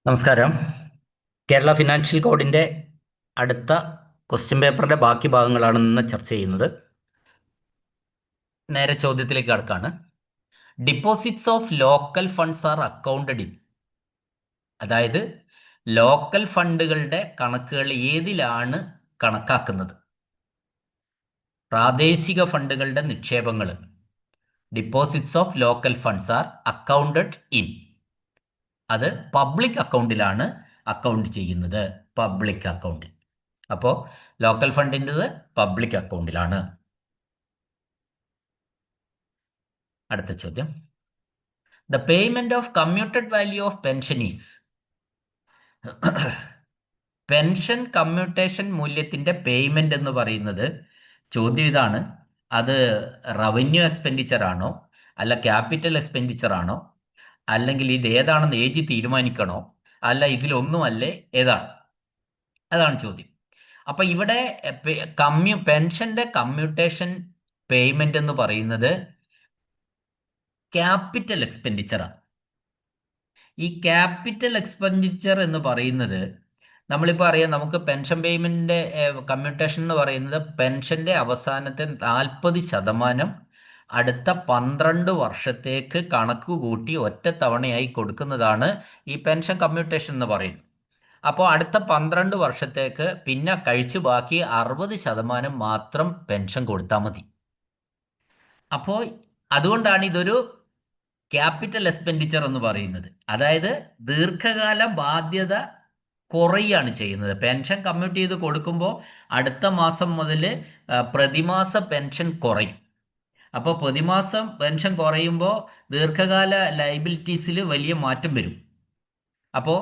നമസ്കാരം. കേരള ഫിനാൻഷ്യൽ കോഡിൻ്റെ അടുത്ത ക്വസ്റ്റ്യൻ പേപ്പറിൻ്റെ ബാക്കി ഭാഗങ്ങളാണ് ഇന്ന് ചർച്ച ചെയ്യുന്നത്. നേരെ ചോദ്യത്തിലേക്ക് കടക്കാണ്. Deposits of local funds are accounted in, അതായത് ലോക്കൽ ഫണ്ടുകളുടെ കണക്കുകൾ ഏതിലാണ് കണക്കാക്കുന്നത്? പ്രാദേശിക ഫണ്ടുകളുടെ നിക്ഷേപങ്ങൾ, deposits of local funds are accounted in, അത് പബ്ലിക് അക്കൗണ്ടിലാണ് അക്കൗണ്ട് ചെയ്യുന്നത്. പബ്ലിക് അക്കൗണ്ടിൽ. അപ്പോൾ ലോക്കൽ ഫണ്ടിൻ്റെത് പബ്ലിക് അക്കൗണ്ടിലാണ്. അടുത്ത ചോദ്യം. The payment of commuted value of pension is, pension commutation മൂല്യത്തിന്റെ പേയ്മെന്റ് എന്ന് പറയുന്നത്, ചോദ്യം ഇതാണ്, അത് റവന്യൂ എക്സ്പെൻഡിച്ചർ ആണോ, അല്ല ക്യാപിറ്റൽ എക്സ്പെൻഡിച്ചർ ആണോ, അല്ലെങ്കിൽ ഇത് ഏതാണെന്ന് ഏജ് തീരുമാനിക്കണോ, അല്ല ഇതിലൊന്നുമല്ലേ, ഏതാണ്? അതാണ് ചോദ്യം. അപ്പൊ ഇവിടെ പെൻഷന്റെ കമ്മ്യൂട്ടേഷൻ പേയ്മെന്റ് എന്ന് പറയുന്നത് ക്യാപിറ്റൽ എക്സ്പെൻഡിച്ചറാണ്. ഈ ക്യാപിറ്റൽ എക്സ്പെൻഡിച്ചർ എന്ന് പറയുന്നത്, നമ്മളിപ്പോൾ അറിയാം, നമുക്ക് പെൻഷൻ പേയ്മെന്റിന്റെ കമ്മ്യൂട്ടേഷൻ എന്ന് പറയുന്നത് പെൻഷന്റെ അവസാനത്തെ 40% അടുത്ത 12 വർഷത്തേക്ക് കണക്ക് കൂട്ടി ഒറ്റ തവണയായി കൊടുക്കുന്നതാണ് ഈ പെൻഷൻ കമ്മ്യൂട്ടേഷൻ എന്ന് പറയുന്നത്. അപ്പോൾ അടുത്ത 12 വർഷത്തേക്ക് പിന്നെ കഴിച്ചു ബാക്കി 60% മാത്രം പെൻഷൻ കൊടുത്താൽ മതി. അപ്പോൾ അതുകൊണ്ടാണ് ഇതൊരു ക്യാപിറ്റൽ എക്സ്പെൻഡിച്ചർ എന്ന് പറയുന്നത്. അതായത് ദീർഘകാല ബാധ്യത കുറയാണ് ചെയ്യുന്നത്. പെൻഷൻ കമ്മ്യൂട്ട് ചെയ്ത് കൊടുക്കുമ്പോൾ അടുത്ത മാസം മുതൽ പ്രതിമാസ പെൻഷൻ കുറയും. അപ്പോൾ പ്രതിമാസം പെൻഷൻ കുറയുമ്പോൾ ദീർഘകാല ലയബിലിറ്റീസിൽ വലിയ മാറ്റം വരും. അപ്പോൾ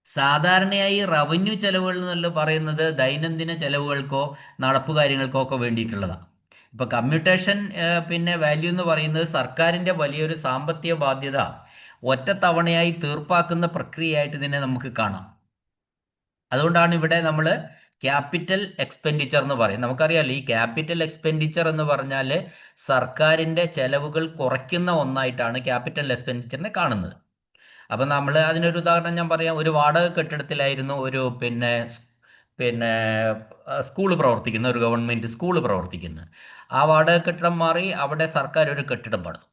സാധാരണയായി റവന്യൂ ചെലവുകൾ എന്നല്ല പറയുന്നത് ദൈനംദിന ചെലവുകൾക്കോ നടപ്പു കാര്യങ്ങൾക്കോ ഒക്കെ വേണ്ടിയിട്ടുള്ളതാണ്. ഇപ്പൊ കമ്മ്യൂട്ടേഷൻ പിന്നെ വാല്യൂ എന്ന് പറയുന്നത് സർക്കാരിന്റെ വലിയൊരു സാമ്പത്തിക ബാധ്യത ഒറ്റത്തവണയായി തീർപ്പാക്കുന്ന പ്രക്രിയയായിട്ട് ഇതിനെ നമുക്ക് കാണാം. അതുകൊണ്ടാണ് ഇവിടെ നമ്മൾ ക്യാപിറ്റൽ എക്സ്പെൻഡിച്ചർ എന്ന് പറയും. നമുക്കറിയാലോ, ഈ ക്യാപിറ്റൽ എക്സ്പെൻഡിച്ചർ എന്ന് പറഞ്ഞാൽ സർക്കാരിന്റെ ചെലവുകൾ കുറയ്ക്കുന്ന ഒന്നായിട്ടാണ് ക്യാപിറ്റൽ എക്സ്പെൻഡിച്ചറിനെ കാണുന്നത്. അപ്പം നമ്മൾ അതിനൊരു ഉദാഹരണം ഞാൻ പറയാം. ഒരു വാടക കെട്ടിടത്തിലായിരുന്നു ഒരു പിന്നെ സ്കൂൾ പ്രവർത്തിക്കുന്ന, ഒരു ഗവൺമെൻറ് സ്കൂൾ പ്രവർത്തിക്കുന്നത്. ആ വാടക കെട്ടിടം മാറി അവിടെ സർക്കാർ ഒരു കെട്ടിടം പണിതു.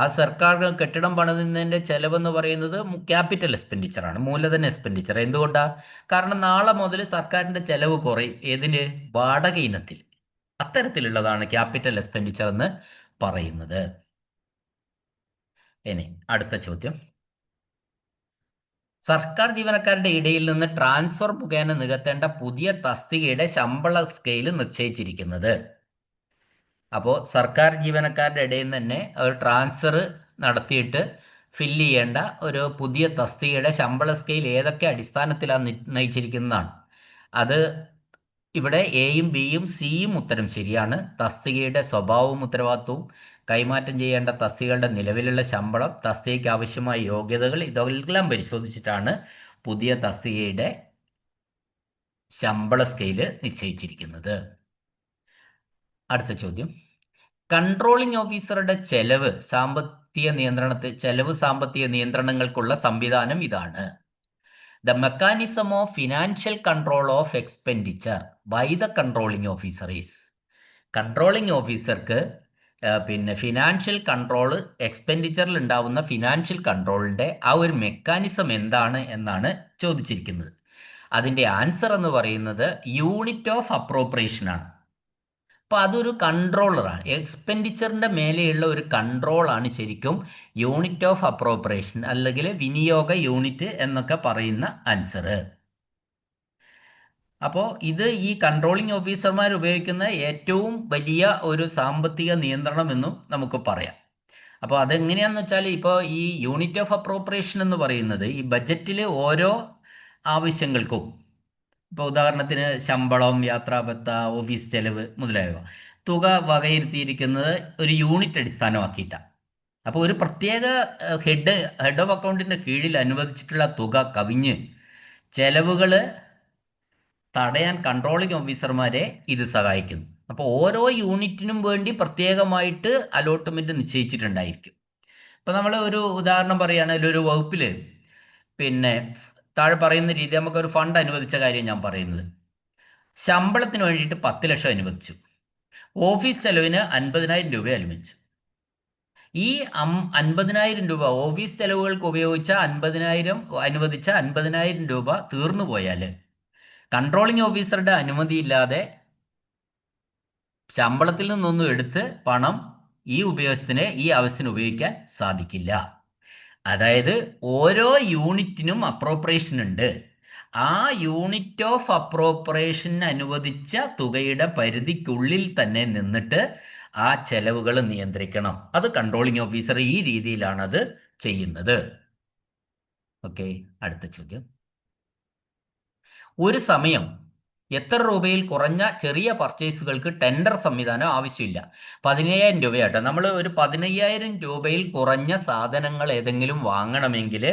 ആ സർക്കാർ കെട്ടിടം പണിതുന്നതിൻ്റെ ചെലവെന്ന് പറയുന്നത് ക്യാപിറ്റൽ എക്സ്പെൻഡിച്ചറാണ്, മൂലധന എക്സ്പെൻഡിച്ചർ. എന്തുകൊണ്ടാണ്? കാരണം നാളെ മുതൽ സർക്കാരിൻ്റെ ചെലവ് കുറയും. ഏതിന്? വാടക ഇനത്തിൽ. അത്തരത്തിലുള്ളതാണ് ക്യാപിറ്റൽ എക്സ്പെൻഡിച്ചർ എന്ന് പറയുന്നത്. ഇനി അടുത്ത ചോദ്യം. സർക്കാർ ജീവനക്കാരുടെ ഇടയിൽ നിന്ന് ട്രാൻസ്ഫർ മുഖേന നികത്തേണ്ട പുതിയ തസ്തികയുടെ ശമ്പള സ്കെയിൽ നിശ്ചയിച്ചിരിക്കുന്നത്. അപ്പോൾ സർക്കാർ ജീവനക്കാരുടെ ഇടയിൽ നിന്ന് തന്നെ ഒരു ട്രാൻസ്ഫർ നടത്തിയിട്ട് ഫില്ല് ചെയ്യേണ്ട ഒരു പുതിയ തസ്തികയുടെ ശമ്പള സ്കെയിൽ ഏതൊക്കെ അടിസ്ഥാനത്തിലാണ് നിർണയിച്ചിരിക്കുന്നതാണ്. അത് ഇവിടെ എയും ബിയും സിയും ഉത്തരം ശരിയാണ്. തസ്തികയുടെ സ്വഭാവവും ഉത്തരവാദിത്വവും, കൈമാറ്റം ചെയ്യേണ്ട തസ്തികകളുടെ നിലവിലുള്ള ശമ്പളം, തസ്തികയ്ക്ക് ആവശ്യമായ യോഗ്യതകൾ, ഇതെല്ലാം പരിശോധിച്ചിട്ടാണ് പുതിയ തസ്തികയുടെ ശമ്പള സ്കെയില് നിശ്ചയിച്ചിരിക്കുന്നത്. അടുത്ത ചോദ്യം. കൺട്രോളിംഗ് ഓഫീസറുടെ ചെലവ് സാമ്പത്തിക നിയന്ത്രണങ്ങൾക്കുള്ള സംവിധാനം ഇതാണ്. The mechanism of financial control of expenditure by the controlling officer is. Controlling ഓഫീസർക്ക് പിന്നെ ഫിനാൻഷ്യൽ കൺട്രോൾ, എക്സ്പെൻഡിച്ചറിൽ ഉണ്ടാവുന്ന ഫിനാൻഷ്യൽ കൺട്രോളിൻ്റെ ആ ഒരു മെക്കാനിസം എന്താണ് എന്നാണ് ചോദിച്ചിരിക്കുന്നത്. അതിൻ്റെ ആൻസർ എന്ന് പറയുന്നത് യൂണിറ്റ് ഓഫ് അപ്രോപ്രിയേഷൻ ആണ്. അപ്പോൾ അതൊരു കൺട്രോളറാണ്. എക്സ്പെൻഡിച്ചറിൻ്റെ മേലെയുള്ള ഒരു കൺട്രോളാണ് ശരിക്കും യൂണിറ്റ് ഓഫ് അപ്രോപ്രിയേഷൻ, അല്ലെങ്കിൽ വിനിയോഗ യൂണിറ്റ് എന്നൊക്കെ പറയുന്ന ആൻസർ. അപ്പോൾ ഇത് ഈ കൺട്രോളിംഗ് ഓഫീസർമാർ ഉപയോഗിക്കുന്ന ഏറ്റവും വലിയ ഒരു സാമ്പത്തിക നിയന്ത്രണം എന്നും നമുക്ക് പറയാം. അപ്പോൾ അതെങ്ങനെയാണെന്ന് വെച്ചാൽ, ഇപ്പോൾ ഈ യൂണിറ്റ് ഓഫ് അപ്രോപ്രിയേഷൻ എന്ന് പറയുന്നത് ഈ ബജറ്റിൽ ഓരോ ആവശ്യങ്ങൾക്കും, ഇപ്പോൾ ഉദാഹരണത്തിന് ശമ്പളം, യാത്രാഭത്ത, ഓഫീസ് ചെലവ് മുതലായവ തുക വകയിരുത്തിയിരിക്കുന്നത് ഒരു യൂണിറ്റ് അടിസ്ഥാനമാക്കിയിട്ടാണ്. അപ്പോൾ ഒരു പ്രത്യേക ഹെഡ് ഓഫ് അക്കൗണ്ടിൻ്റെ കീഴിൽ അനുവദിച്ചിട്ടുള്ള തുക കവിഞ്ഞ് ചെലവുകൾ തടയാൻ കൺട്രോളിംഗ് ഓഫീസർമാരെ ഇത് സഹായിക്കുന്നു. അപ്പോൾ ഓരോ യൂണിറ്റിനും വേണ്ടി പ്രത്യേകമായിട്ട് അലോട്ട്മെന്റ് നിശ്ചയിച്ചിട്ടുണ്ടായിരിക്കും. ഇപ്പം നമ്മൾ ഒരു ഉദാഹരണം പറയുകയാണെങ്കിൽ, ഒരു വകുപ്പിൽ പിന്നെ താഴെ പറയുന്ന രീതി നമുക്കൊരു ഫണ്ട് അനുവദിച്ച കാര്യം ഞാൻ പറയുന്നത്. ശമ്പളത്തിന് വേണ്ടിയിട്ട് 10 ലക്ഷം അനുവദിച്ചു. ഓഫീസ് ചെലവിന് 50,000 രൂപ അനുവദിച്ചു. ഈ 50,000 രൂപ ഓഫീസ് ചെലവുകൾക്ക് ഉപയോഗിച്ച 50,000 അനുവദിച്ച 50,000 രൂപ തീർന്നു പോയാൽ കൺട്രോളിംഗ് ഓഫീസറുടെ അനുമതിയില്ലാതെ ശമ്പളത്തിൽ നിന്നൊന്നും എടുത്ത് പണം ഈ ആവശ്യത്തിന് ഉപയോഗിക്കാൻ സാധിക്കില്ല. അതായത് ഓരോ യൂണിറ്റിനും അപ്രോപ്രിയേഷൻ ഉണ്ട്. ആ യൂണിറ്റ് ഓഫ് അപ്രോപ്രിയേഷൻ അനുവദിച്ച തുകയുടെ പരിധിക്കുള്ളിൽ തന്നെ നിന്നിട്ട് ആ ചെലവുകൾ നിയന്ത്രിക്കണം. അത് കൺട്രോളിംഗ് ഓഫീസർ ഈ രീതിയിലാണ് അത് ചെയ്യുന്നത്. ഓക്കെ, അടുത്ത ചോദ്യം. ഒരു സമയം എത്ര രൂപയിൽ കുറഞ്ഞ ചെറിയ പർച്ചേസുകൾക്ക് ടെൻഡർ സംവിധാനം ആവശ്യമില്ല? 15,000 രൂപയാട്ടോ. നമ്മൾ ഒരു 15,000 രൂപയിൽ കുറഞ്ഞ സാധനങ്ങൾ ഏതെങ്കിലും വാങ്ങണമെങ്കിൽ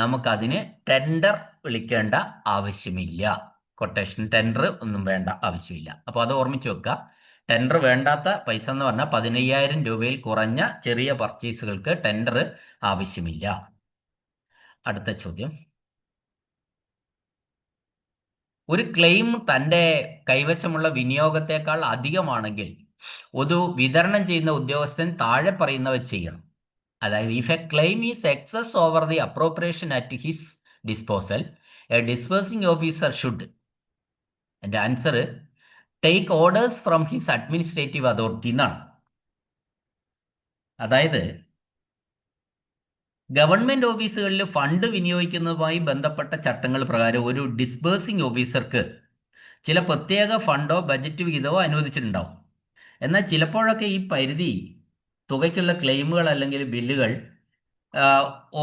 നമുക്കതിന് ടെൻഡർ വിളിക്കേണ്ട ആവശ്യമില്ല. കൊട്ടേഷൻ ടെൻഡർ ഒന്നും വേണ്ട ആവശ്യമില്ല. അപ്പോൾ അത് ഓർമ്മിച്ച് വെക്കുക. ടെൻഡർ വേണ്ടാത്ത പൈസ എന്ന് പറഞ്ഞാൽ 15,000 രൂപയിൽ കുറഞ്ഞ ചെറിയ പർച്ചേസുകൾക്ക് ടെൻഡർ ആവശ്യമില്ല. അടുത്ത ചോദ്യം. ഒരു ക്ലെയിം തൻ്റെ കൈവശമുള്ള വിനിയോഗത്തെക്കാൾ അധികമാണെങ്കിൽ ഒരു വിതരണം ചെയ്യുന്ന ഉദ്യോഗസ്ഥൻ താഴെ പറയുന്നവ ചെയ്യണം. അതായത് if a claim is excess over the appropriation at his disposal, a disbursing officer should, എൻ്റെ answer, take orders from his administrative authority എന്നാണ്. അതായത് ഗവൺമെന്റ് ഓഫീസുകളിൽ ഫണ്ട് വിനിയോഗിക്കുന്നതുമായി ബന്ധപ്പെട്ട ചട്ടങ്ങൾ പ്രകാരം ഒരു ഡിസ്ബേഴ്സിംഗ് ഓഫീസർക്ക് ചില പ്രത്യേക ഫണ്ടോ ബജറ്റ് വിഹിതമോ അനുവദിച്ചിട്ടുണ്ടാവും. എന്നാൽ ചിലപ്പോഴൊക്കെ ഈ പരിധി തുകയ്ക്കുള്ള ക്ലെയിമുകൾ അല്ലെങ്കിൽ ബില്ലുകൾ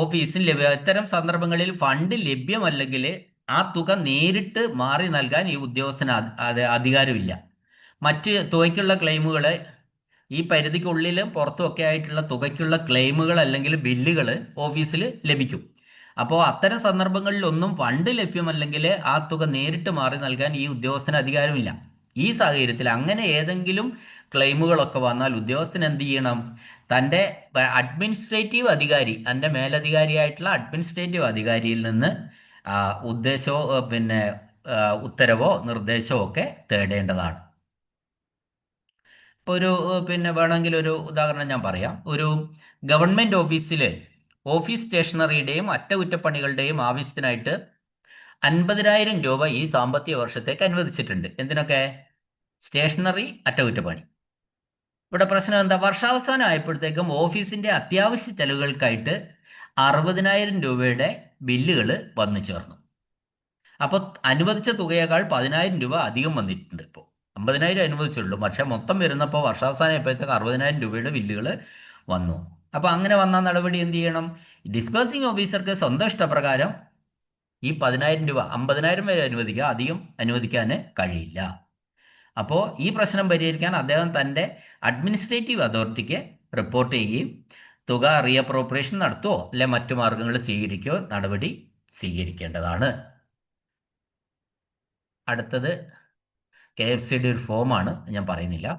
ഓഫീസിൽ ഇത്തരം സന്ദർഭങ്ങളിൽ ഫണ്ട് ലഭ്യമല്ലെങ്കിൽ ആ തുക നേരിട്ട് മാറി നൽകാൻ ഈ ഉദ്യോഗസ്ഥന് അധികാരമില്ല. മറ്റ് തുകയ്ക്കുള്ള ക്ലെയിമുകൾ ഈ പരിധിക്കുള്ളിലും പുറത്തുമൊക്കെ ആയിട്ടുള്ള തുകയ്ക്കുള്ള ക്ലെയിമുകൾ അല്ലെങ്കിൽ ബില്ലുകൾ ഓഫീസിൽ ലഭിക്കും. അപ്പോൾ അത്തരം സന്ദർഭങ്ങളിലൊന്നും ഫണ്ട് ലഭ്യമല്ലെങ്കിൽ ആ തുക നേരിട്ട് മാറി നൽകാൻ ഈ ഉദ്യോഗസ്ഥന് അധികാരമില്ല. ഈ സാഹചര്യത്തിൽ അങ്ങനെ ഏതെങ്കിലും ക്ലെയിമുകളൊക്കെ വന്നാൽ ഉദ്യോഗസ്ഥൻ എന്ത് ചെയ്യണം? തൻ്റെ അഡ്മിനിസ്ട്രേറ്റീവ് അധികാരി, തൻ്റെ മേലധികാരിയായിട്ടുള്ള അഡ്മിനിസ്ട്രേറ്റീവ് അധികാരിയിൽ നിന്ന് ഉദ്ദേശമോ ഉത്തരവോ നിർദ്ദേശമോ ഒക്കെ തേടേണ്ടതാണ്. ഇപ്പോൾ വേണമെങ്കിൽ ഒരു ഉദാഹരണം ഞാൻ പറയാം. ഒരു ഗവൺമെൻറ് ഓഫീസിൽ ഓഫീസ് സ്റ്റേഷനറിയുടെയും അറ്റകുറ്റപ്പണികളുടെയും ആവശ്യത്തിനായിട്ട് 50,000 രൂപ ഈ സാമ്പത്തിക വർഷത്തേക്ക് അനുവദിച്ചിട്ടുണ്ട്. എന്തിനൊക്കെ? സ്റ്റേഷനറി, അറ്റകുറ്റപ്പണി. ഇവിടെ പ്രശ്നം എന്താ? വർഷാവസാനം ആയപ്പോഴത്തേക്കും ഓഫീസിന്റെ അത്യാവശ്യ ചെലവുകൾക്കായിട്ട് 60,000 രൂപയുടെ ബില്ലുകൾ വന്നു ചേർന്നു. അപ്പോൾ അനുവദിച്ച തുകയേക്കാൾ 10,000 രൂപ അധികം വന്നിട്ടുണ്ട്. ഇപ്പോൾ 50,000 അനുവദിച്ചുള്ളൂ, പക്ഷെ മൊത്തം വരുന്നപ്പോൾ വർഷാവസാനം ആയപ്പോഴത്തേക്ക് 60,000 രൂപയുടെ ബില്ലുകൾ വന്നു. അപ്പോൾ അങ്ങനെ വന്ന നടപടി എന്ത് ചെയ്യണം? ഡിസ്പേഴ്സിംഗ് ഓഫീസർക്ക് സ്വന്തം ഇഷ്ടപ്രകാരം ഈ 10,000 രൂപ 50,000 വരെ അനുവദിക്കുക, അധികം അനുവദിക്കാൻ കഴിയില്ല. അപ്പോൾ ഈ പ്രശ്നം പരിഹരിക്കാൻ അദ്ദേഹം തൻ്റെ അഡ്മിനിസ്ട്രേറ്റീവ് അതോറിറ്റിക്ക് റിപ്പോർട്ട് ചെയ്യുകയും തുക റീഅപ്രോപ്രിയേഷൻ നടത്തുകയോ അല്ലെ മറ്റു മാർഗങ്ങൾ സ്വീകരിക്കുകയോ നടപടി സ്വീകരിക്കേണ്ടതാണ്. അടുത്തത് KFCയുടെ ഒരു ഫോമാണ്, ഞാൻ പറയുന്നില്ല,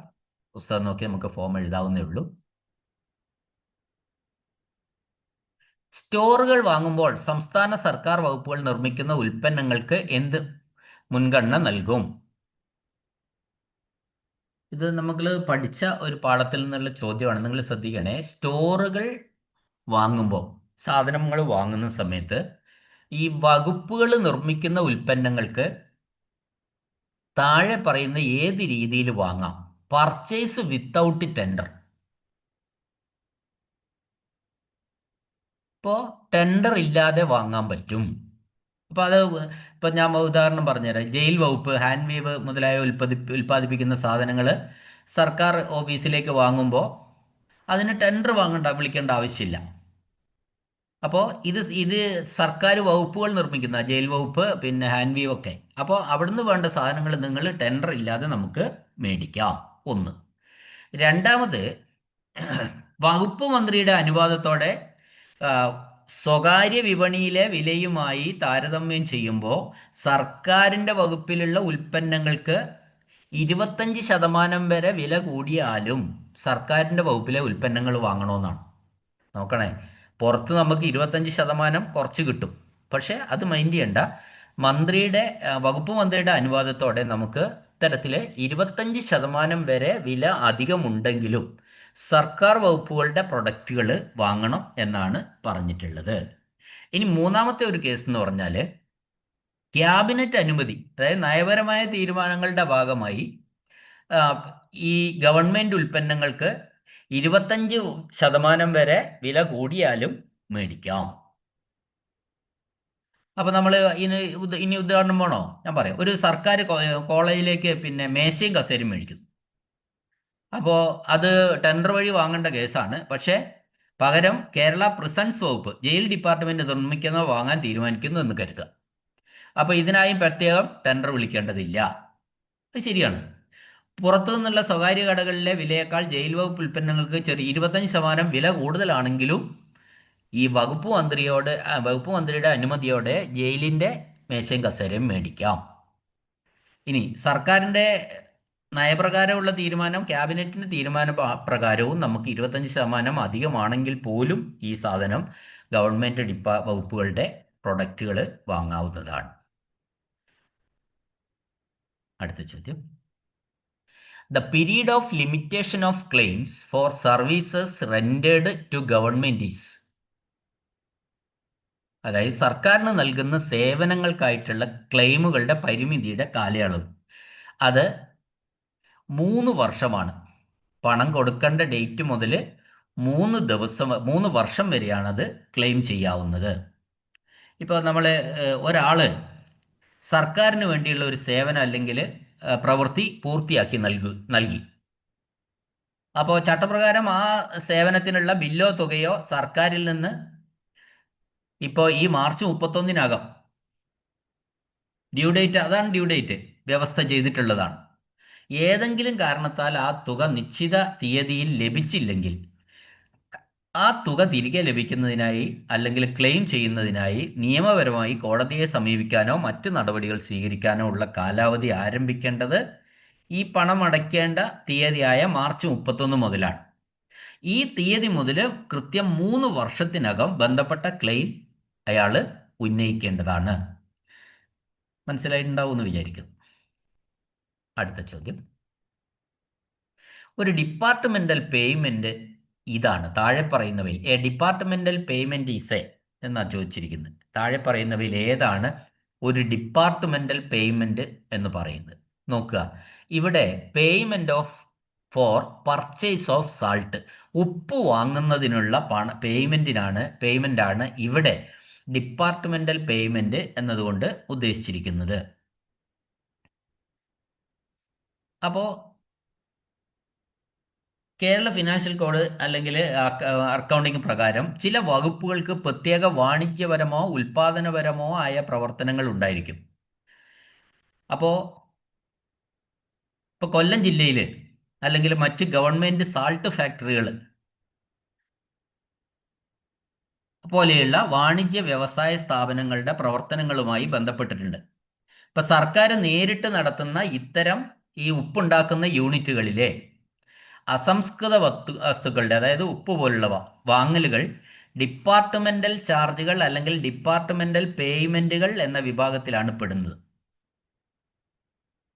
പുസ്തകം നോക്കി നമുക്ക് ഫോം എഴുതാവുന്നേ ഉള്ളൂ. സ്റ്റോറുകൾ വാങ്ങുമ്പോൾ സംസ്ഥാന സർക്കാർ വകുപ്പുകൾ നിർമ്മിക്കുന്ന ഉൽപ്പന്നങ്ങൾക്ക് എന്ത് മുൻഗണന നൽകും? ഇത് നമ്മൾ പഠിച്ച ഒരു പാഠത്തിൽ നിന്നുള്ള ചോദ്യമാണ്. നിങ്ങൾ ശ്രദ്ധിക്കണേ. സ്റ്റോറുകൾ വാങ്ങുമ്പോൾ, സാധനങ്ങൾ വാങ്ങുന്ന സമയത്ത് ഈ വകുപ്പുകൾ നിർമ്മിക്കുന്ന ഉൽപ്പന്നങ്ങൾക്ക് താഴെ പറയുന്ന ഏത് രീതിയിൽ വാങ്ങാം? Purchase without tender. ഇപ്പോൾ ടെൻഡർ ഇല്ലാതെ വാങ്ങാൻ പറ്റും. അപ്പോൾ അത് ഇപ്പം ഞാൻ ഉദാഹരണം പറഞ്ഞുതരാം. ജയിൽ വകുപ്പ്, ഹാൻഡ് വീവ് മുതലായ ഉൽപ്പാദിപ്പിക്കുന്ന സാധനങ്ങൾ സർക്കാർ ഓഫീസിലേക്ക് വാങ്ങുമ്പോൾ അതിന് ടെൻഡർ വിളിക്കേണ്ട ആവശ്യമില്ല. അപ്പോൾ ഇത് സർക്കാർ വകുപ്പുകൾ നിർമ്മിക്കുന്ന ജയിൽ വകുപ്പ്, ഹാൻഡ് വീവ് ഒക്കെ. അപ്പോൾ അവിടുന്ന് വേണ്ട സാധനങ്ങൾ നിങ്ങൾ ടെൻഡർ ഇല്ലാതെ നമുക്ക് മേടിക്കാം. ഒന്ന്. രണ്ടാമത്, വകുപ്പ് മന്ത്രിയുടെ അനുവാദത്തോടെ സ്വകാര്യ വിപണിയിലെ വിലയുമായി താരതമ്യം ചെയ്യുമ്പോൾ സർക്കാരിൻ്റെ വകുപ്പിലുള്ള ഉൽപ്പന്നങ്ങൾക്ക് 25% വരെ വില കൂടിയാലും സർക്കാരിൻ്റെ വകുപ്പിലെ ഉൽപ്പന്നങ്ങൾ വാങ്ങണമെന്നാണ്. നോക്കണേ, പുറത്ത് നമുക്ക് 25% കുറച്ച് കിട്ടും, പക്ഷേ അത് മൈൻഡ് ചെയ്യണ്ട. മന്ത്രിയുടെ വകുപ്പ് മന്ത്രിയുടെ അനുവാദത്തോടെ നമുക്ക് ഇത്തരത്തിൽ 25% വരെ വില അധികമുണ്ടെങ്കിലും സർക്കാർ വകുപ്പുകളുടെ പ്രൊഡക്റ്റുകൾ വാങ്ങണം എന്നാണ് പറഞ്ഞിട്ടുള്ളത്. ഇനി മൂന്നാമത്തെ ഒരു കേസ് എന്ന് പറഞ്ഞാൽ ക്യാബിനറ്റ് അനുമതി, അതായത് നയപരമായ തീരുമാനങ്ങളുടെ ഭാഗമായി ആ, ഈ ഗവൺമെന്റ് ഉൽപ്പന്നങ്ങൾക്ക് 25% വരെ വില കൂടിയാലും മേടിക്കാം. അപ്പൊ നമ്മൾ ഇനി ഉദാഹരണം വേണോ? ഞാൻ പറയാം. ഒരു സർക്കാർ കോളേജിലേക്ക് പിന്നെ മേശയും കസേരയും മേടിക്കുന്നു. അപ്പോൾ അത് ടെൻഡർ വഴി വാങ്ങേണ്ട കേസാണ്. പക്ഷേ പകരം കേരള പ്രിസൺസ് വകുപ്പ് ജയിൽ ഡിപ്പാർട്ട്മെന്റ് നിർമ്മിക്കുന്നോ വാങ്ങാൻ തീരുമാനിക്കുന്നു എന്ന് കരുതുക. അപ്പോൾ ഇതിനായും പ്രത്യേകം ടെൻഡർ വിളിക്കേണ്ടതില്ല. അത് ശരിയാണ്. പുറത്തു നിന്നുള്ള സ്വകാര്യ കടകളിലെ വിലയേക്കാൾ ജയിൽ വകുപ്പ് ഉൽപ്പന്നങ്ങൾക്ക് 25% വില കൂടുതലാണെങ്കിലും ഈ വകുപ്പ് മന്ത്രിയുടെ അനുമതിയോടെ ജയിലിന്റെ മേശയും കസേരയും മേടിക്കാം. ഇനി സർക്കാരിന്റെ നയപ്രകാരമുള്ള തീരുമാനം, ക്യാബിനറ്റിന്റെ തീരുമാന പ്രകാരവും നമുക്ക് 25% അധികമാണെങ്കിൽ പോലും ഈ സാധനം ഗവൺമെന്റ് വകുപ്പുകളുടെ പ്രൊഡക്റ്റുകൾ വാങ്ങാവുന്നതാണ്. അടുത്ത ചോദ്യം. The period of limitation of claims for services rendered to government is, അതായത് സർക്കാരിന് നൽകുന്ന സേവനങ്ങൾക്കായിട്ടുള്ള ക്ലെയിമുകളുടെ പരിമിതിയുടെ കാലയളവ് അത് 3 വർഷമാണ്. പണം കൊടുക്കേണ്ട ഡേറ്റ് മുതൽ 3 വർഷം വരെയാണ് അത് ക്ലെയിം ചെയ്യാവുന്നത്. ഇപ്പോൾ നമ്മൾ സർക്കാരിന് വേണ്ടിയുള്ള ഒരു സേവനം അല്ലെങ്കിൽ പ്രവൃത്തി പൂർത്തിയാക്കി നൽകി. അപ്പോൾ ചട്ടപ്രകാരം ആ സേവനത്തിനുള്ള ബില്ലോ തുകയോ സർക്കാരിൽ നിന്ന് ഇപ്പോൾ ഈ മാർച്ച് 31-നകം ഡ്യൂ ഡേറ്റ്, അതാണ് ഡ്യൂ ഡേറ്റ് വ്യവസ്ഥ ചെയ്തിട്ടുള്ളതാണ്. ഏതെങ്കിലും കാരണത്താൽ ആ തുക നിശ്ചിത തീയതിയിൽ ലഭിച്ചില്ലെങ്കിൽ ആ തുക തിരികെ ലഭിക്കുന്നതിനായി അല്ലെങ്കിൽ ക്ലെയിം ചെയ്യുന്നതിനായി നിയമപരമായി കോടതിയെ സമീപിക്കാനോ മറ്റു നടപടികൾ സ്വീകരിക്കാനോ ഉള്ള കാലാവധി ആരംഭിക്കേണ്ടത് ഈ പണം അടയ്ക്കേണ്ട തീയതിയായ മാർച്ച് 31 മുതലാണ്. ഈ തീയതി മുതൽ കൃത്യം 3 വർഷത്തിനകം ബന്ധപ്പെട്ട ക്ലെയിം അയാൾ ഉന്നയിക്കേണ്ടതാണ്. മനസ്സിലായിട്ടുണ്ടാവും എന്ന് വിചാരിക്കുന്നു. അടുത്ത ചോദ്യം. ഒരു ഡിപ്പാർട്ട്മെന്റൽ പേയ്മെന്റ് ഇതാണ് താഴെ പറയുന്നവയിൽ എ ഡിപ്പാർട്ട്മെന്റൽ പേയ്മെന്റ് ഈസ് എന്നാണ് ചോദിച്ചിരിക്കുന്നത്. താഴെ പറയുന്നവയിൽ ഏതാണ് ഒരു ഡിപ്പാർട്ട്മെന്റൽ പേയ്മെന്റ് എന്ന് പറയുന്നത്? നോക്കുക, ഇവിടെ ഫോർ പർച്ചേസ് ഓഫ് സാൾട്ട്, ഉപ്പ് വാങ്ങുന്നതിനുള്ള പേയ്മെന്റ് ആണ് ഇവിടെ ഡിപ്പാർട്ട്മെന്റൽ പേയ്മെന്റ് എന്നതുകൊണ്ട് ഉദ്ദേശിച്ചിരിക്കുന്നത്. അപ്പോൾ കേരള ഫിനാൻഷ്യൽ കോഡ് അല്ലെങ്കിൽ അക്കൗണ്ടിംഗ് പ്രകാരം ചില വകുപ്പുകൾക്ക് പ്രത്യേക വാണിജ്യപരമോ ഉൽപാദനപരമോ ആയ പ്രവർത്തനങ്ങൾ ഉണ്ടായിരിക്കും. അപ്പോൾ ഇപ്പോൾ കൊല്ലം ജില്ലയിൽ അല്ലെങ്കിൽ മറ്റ് ഗവൺമെന്റ് സാൾട്ട് ഫാക്ടറികൾ പോലെയുള്ള വാണിജ്യ വ്യവസായ സ്ഥാപനങ്ങളുടെ പ്രവർത്തനങ്ങളുമായി ബന്ധപ്പെട്ടിട്ടുണ്ട്. ഇപ്പൊ സർക്കാർ നേരിട്ട് നടത്തുന്ന ഇത്തരം ഈ ഉപ്പുണ്ടാക്കുന്ന യൂണിറ്റുകളിലെ അസംസ്കൃത വസ്തുക്കളുടെ, അതായത് ഉപ്പ് പോലുള്ളവ വാങ്ങലുകൾ ഡിപ്പാർട്ട്മെന്റൽ ചാർജുകൾ അല്ലെങ്കിൽ ഡിപ്പാർട്ട്മെന്റൽ പേയ്മെന്റുകൾ എന്ന വിഭാഗത്തിലാണ് പെടുന്നത്.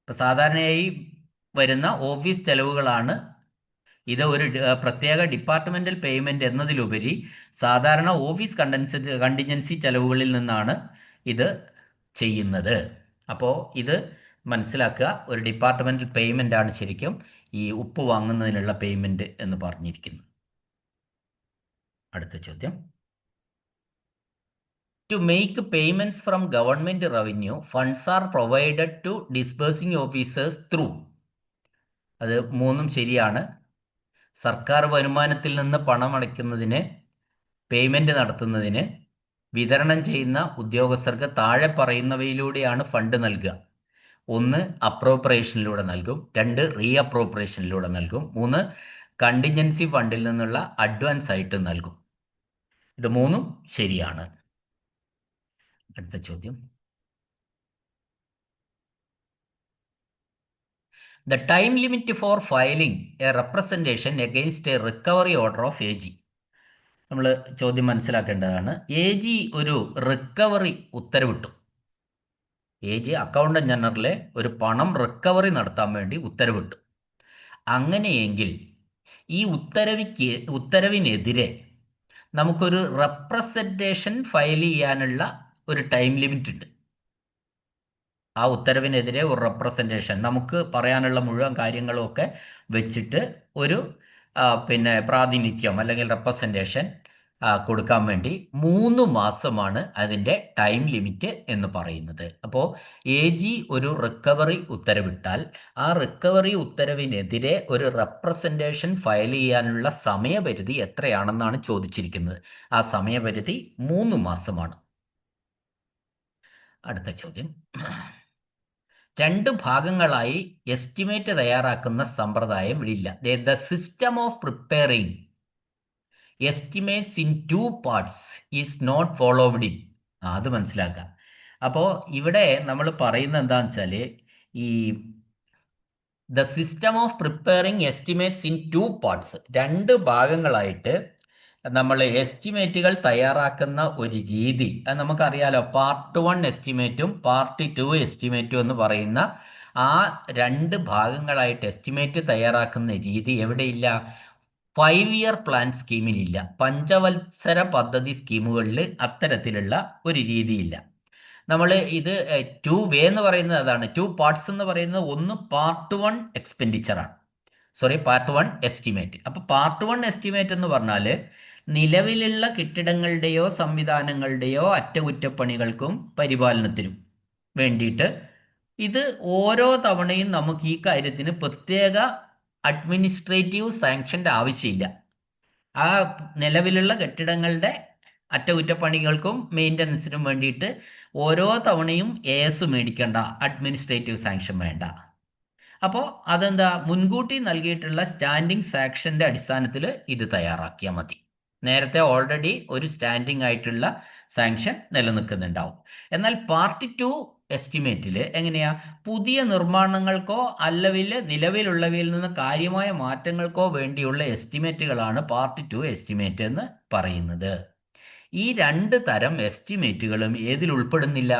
ഇപ്പൊ സാധാരണയായി വരുന്ന ഓഫീസ് ചെലവുകളാണ് ഇത്. ഒരു പ്രത്യേക ഡിപ്പാർട്ട്മെന്റൽ പേയ്മെന്റ് എന്നതിലുപരി സാധാരണ ഓഫീസ് കണ്ടിൻജൻസി ചെലവുകളിൽ നിന്നാണ് ഇത് ചെയ്യുന്നത്. അപ്പോൾ ഇത് മനസ്സിലാക്കുക, ഒരു ഡിപ്പാർട്ട്മെന്റൽ പേയ്മെന്റ് ആണ് ശരിക്കും ഈ ഉപ്പ് വാങ്ങുന്നതിനുള്ള പേയ്മെന്റ് എന്ന് പറഞ്ഞിരിക്കുന്നു. അടുത്ത ചോദ്യം. To make payments from government revenue funds are provided to disbursing officers through, അത് മൂന്നും ശരിയാണ്. സർക്കാർ വരുമാനത്തിൽ നിന്ന് പണം അടയ്ക്കുന്നതിന്, പേയ്മെന്റ് നടത്തുന്നതിന് വിതരണം ചെയ്യുന്ന ഉദ്യോഗസ്ഥർക്ക് താഴെ പറയുന്നവയിലൂടെയാണ് ഫണ്ട് നൽകുക. 1 അപ്രോപ്രിയേഷനിലൂടെ നൽകും, 2 റീ അപ്രോപ്രിയേഷനിലൂടെ നൽകും, 3 കണ്ടിൻജൻസി ഫണ്ടിൽ നിന്നുള്ള അഡ്വാൻസ് ആയിട്ട് നൽകും. ഇത് മൂന്നും ശരിയാണ്. അടുത്ത ചോദ്യം. The time limit for filing a representation against a recovery order of AG. നമ്മൾ ചോദ്യം മനസ്സിലാക്കേണ്ടതാണ്. AG ഒരു റിക്കവറി ഉത്തരവിട്ടു. AG അക്കൗണ്ടന്റ് ജനറലെ ഒരു പണം റിക്കവറി നടത്താൻ വേണ്ടി ഉത്തരവിട്ടു. അങ്ങനെയെങ്കിൽ ഈ ഉത്തരവിനെതിരെ നമുക്കൊരു റെപ്രസെൻറ്റേഷൻ ഫയൽ ചെയ്യാനുള്ള ഒരു ടൈം ലിമിറ്റ് ഉണ്ട്. ആ ഉത്തരവിനെതിരെ ഒരു റെപ്രസെൻറ്റേഷൻ നമുക്ക് പറയാനുള്ള മുഴുവൻ കാര്യങ്ങളും ഒക്കെ വെച്ചിട്ട് ഒരു പിന്നെ പ്രാതിനിധ്യം അല്ലെങ്കിൽ റെപ്രസെൻറ്റേഷൻ കൊടുക്കാൻ വേണ്ടി 3 മാസമാണ് അതിൻ്റെ ടൈം ലിമിറ്റ് എന്ന് പറയുന്നത്. അപ്പോൾ AG ഒരു റിക്കവറി ഉത്തരവിട്ടാൽ ആ റിക്കവറി ഉത്തരവിനെതിരെ ഒരു റെപ്രസെൻറ്റേഷൻ ഫയൽ ചെയ്യാനുള്ള സമയപരിധി എത്രയാണെന്നാണ് ചോദിച്ചിരിക്കുന്നത്. ആ സമയപരിധി 3 മാസമാണ്. അടുത്ത ചോദ്യം. 2 ഭാഗങ്ങളായി എസ്റ്റിമേറ്റ് തയ്യാറാക്കുന്ന സമ്പ്രദായം ഇല്ല. The system of preparing estimates in 2 parts is not followed in. അത് മനസ്സിലാക്കാം. അപ്പോൾ ഇവിടെ നമ്മൾ പറയുന്നത് എന്താണെന്ന് വെച്ചാൽ, ഈ the system of preparing estimates in 2 parts, 2 ഭാഗങ്ങളായിട്ട് നമ്മൾ എസ്റ്റിമേറ്റുകൾ തയ്യാറാക്കുന്ന ഒരു രീതി, അത് നമുക്കറിയാലോ. പാർട്ട് 1 എസ്റ്റിമേറ്റും പാർട്ട് 2 എസ്റ്റിമേറ്റും എന്ന് പറയുന്ന ആ 2 ഭാഗങ്ങളായിട്ട് എസ്റ്റിമേറ്റ് തയ്യാറാക്കുന്ന രീതി എവിടെയില്ല? 5 ഇയർ പ്ലാൻ സ്കീമിലില്ല. പഞ്ചവത്സര പദ്ധതി സ്കീമുകളിൽ അത്തരത്തിലുള്ള ഒരു രീതിയില്ല. നമ്മൾ ഇത് 2 എന്ന് പറയുന്നത് അതാണ്. 2 പാർട്സ് എന്ന് പറയുന്നത് ഒന്ന് പാർട്ട് 1 എക്സ്പെൻഡിച്ചറാണ്, പാർട്ട് 1 എസ്റ്റിമേറ്റ്. അപ്പോൾ പാർട്ട് 1 എസ്റ്റിമേറ്റ് എന്ന് പറഞ്ഞാൽ നിലവിലുള്ള കെട്ടിടങ്ങളുടെയോ സംവിധാനങ്ങളുടെയോ അറ്റകുറ്റപ്പണികൾക്കും പരിപാലനത്തിനും വേണ്ടിയിട്ട് ഇത് ഓരോ തവണയും നമുക്ക് ഈ കാര്യത്തിന് പ്രത്യേക അഡ്മിനിസ്ട്രേറ്റീവ് സാങ്ഷൻ്റെ ആവശ്യമില്ല. ആ നിലവിലുള്ള കെട്ടിടങ്ങളുടെ അറ്റകുറ്റപ്പണികൾക്കും മെയിൻ്റനൻസിനും വേണ്ടിയിട്ട് ഓരോ തവണയും AS മേടിക്കേണ്ട, അഡ്മിനിസ്ട്രേറ്റീവ് സാങ്ഷൻ വേണ്ട. അപ്പോൾ അതെന്താ, മുൻകൂട്ടി നൽകിയിട്ടുള്ള സ്റ്റാൻഡിംഗ് സാക്ഷൻ്റെ അടിസ്ഥാനത്തിൽ ഇത് തയ്യാറാക്കിയാൽ മതി. നേരത്തെ ഓൾറെഡി ഒരു സ്റ്റാൻഡിംഗ് ആയിട്ടുള്ള സാങ്ഷൻ നിലനിൽക്കുന്നുണ്ടാവും. എന്നാൽ പാർട്ട് 2 എസ്റ്റിമേറ്റിൽ എങ്ങനെയാ, പുതിയ നിർമ്മാണങ്ങൾക്കോ അല്ലെങ്കിൽ നിലവിലുള്ളവയിൽ നിന്ന് കാര്യമായ മാറ്റങ്ങൾക്കോ വേണ്ടിയുള്ള എസ്റ്റിമേറ്റുകളാണ് പാർട്ട് 2 എസ്റ്റിമേറ്റ് എന്ന് പറയുന്നത്. ഈ 2 തരം എസ്റ്റിമേറ്റുകളും ഏതിൽ ഉൾപ്പെടുന്നില്ല?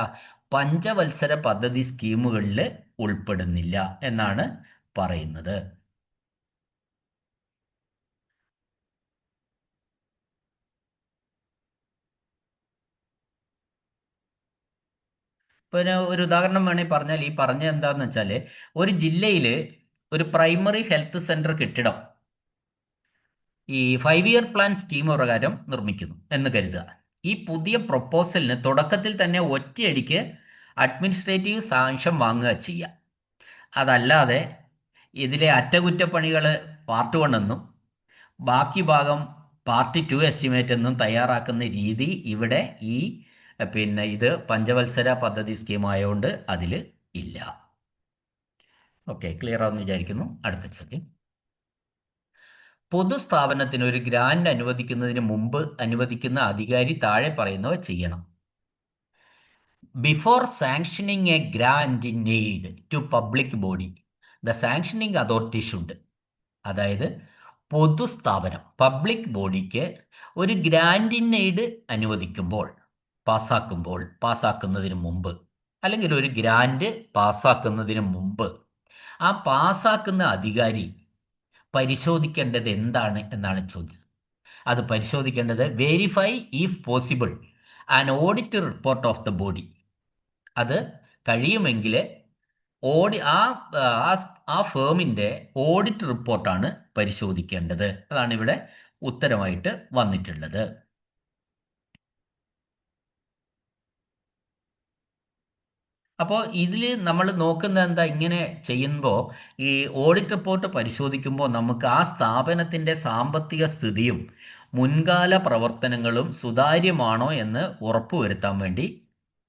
പഞ്ചവത്സര പദ്ധതി സ്കീമുകളിൽ ഉൾപ്പെടുന്നില്ല എന്നാണ് പറയുന്നത്. പിന്നെ ഒരു ഉദാഹരണം വേണമെങ്കിൽ പറഞ്ഞാൽ, ഈ പറഞ്ഞ എന്താണെന്ന് വെച്ചാൽ, ഒരു ജില്ലയിൽ ഒരു പ്രൈമറി ഹെൽത്ത് സെൻറ്റർ കെട്ടിടം ഈ 5 ഇയർ പ്ലാൻ സ്കീം പ്രകാരം നിർമ്മിക്കുന്നു എന്ന് കരുതുക. ഈ പുതിയ പ്രൊപ്പോസലിന് തുടക്കത്തിൽ തന്നെ ഒറ്റയടിക്ക് അഡ്മിനിസ്ട്രേറ്റീവ് സാങ്ഷൻ വാങ്ങുക ചെയ്യുക. അതല്ലാതെ ഇതിലെ അറ്റകുറ്റപ്പണികൾ പാർട്ട് 1 എന്നും ബാക്കി ഭാഗം പാർട്ട് 2 എസ്റ്റിമേറ്റ് എന്നും തയ്യാറാക്കുന്ന രീതി ഇവിടെ ഈ പിന്നെ ഇത് പഞ്ചവത്സര പദ്ധതി സ്കീം ആയതുകൊണ്ട് അതിൽ ഇല്ല. ഓക്കെ, ക്ലിയർ ആണെന്ന് വിചാരിക്കുന്നു. അടുത്ത ചോദ്യം. പൊതുസ്ഥാപനത്തിന് ഒരു ഗ്രാന്റ് അനുവദിക്കുന്നതിന് മുമ്പ് അനുവദിക്കുന്ന അധികാരി താഴെ പറയുന്നവ ചെയ്യണം. Before sanctioning a grant in aid to public body, the sanctioning authority should, അതായത് പൊതുസ്ഥാപനം പബ്ലിക് ബോഡിക്ക് ഒരു ഗ്രാന്റ് ഇൻ എയ്ഡ് അനുവദിക്കുമ്പോൾ, പാസ്സാക്കുന്നതിന് മുമ്പ്, അല്ലെങ്കിൽ ഒരു ഗ്രാന്റ് പാസ്സാക്കുന്നതിന് മുമ്പ് ആ പാസ്സാക്കുന്ന അധികാരി പരിശോധിക്കേണ്ടത് എന്താണ് എന്നാണ് ചോദ്യം. അത് പരിശോധിക്കേണ്ടത് verify if possible an audit report of the body. അത് കഴിയുമെങ്കിൽ ആ ഫേമിൻ്റെ ഓഡിറ്റ് റിപ്പോർട്ടാണ് പരിശോധിക്കേണ്ടത്. അതാണ് ഇവിടെ ഉത്തരമായിട്ട് വന്നിട്ടുള്ളത്. അപ്പോൾ ഇതിൽ നമ്മൾ നോക്കുന്നത് എന്താ, ഇങ്ങനെ ചെയ്യുമ്പോൾ ഈ ഓഡിറ്റ് റിപ്പോർട്ട് പരിശോധിക്കുമ്പോൾ നമുക്ക് ആ സ്ഥാപനത്തിൻ്റെ സാമ്പത്തിക സ്ഥിതിയും മുൻകാല പ്രവർത്തനങ്ങളും സുതാര്യമാണോ എന്ന് ഉറപ്പുവരുത്താൻ വേണ്ടി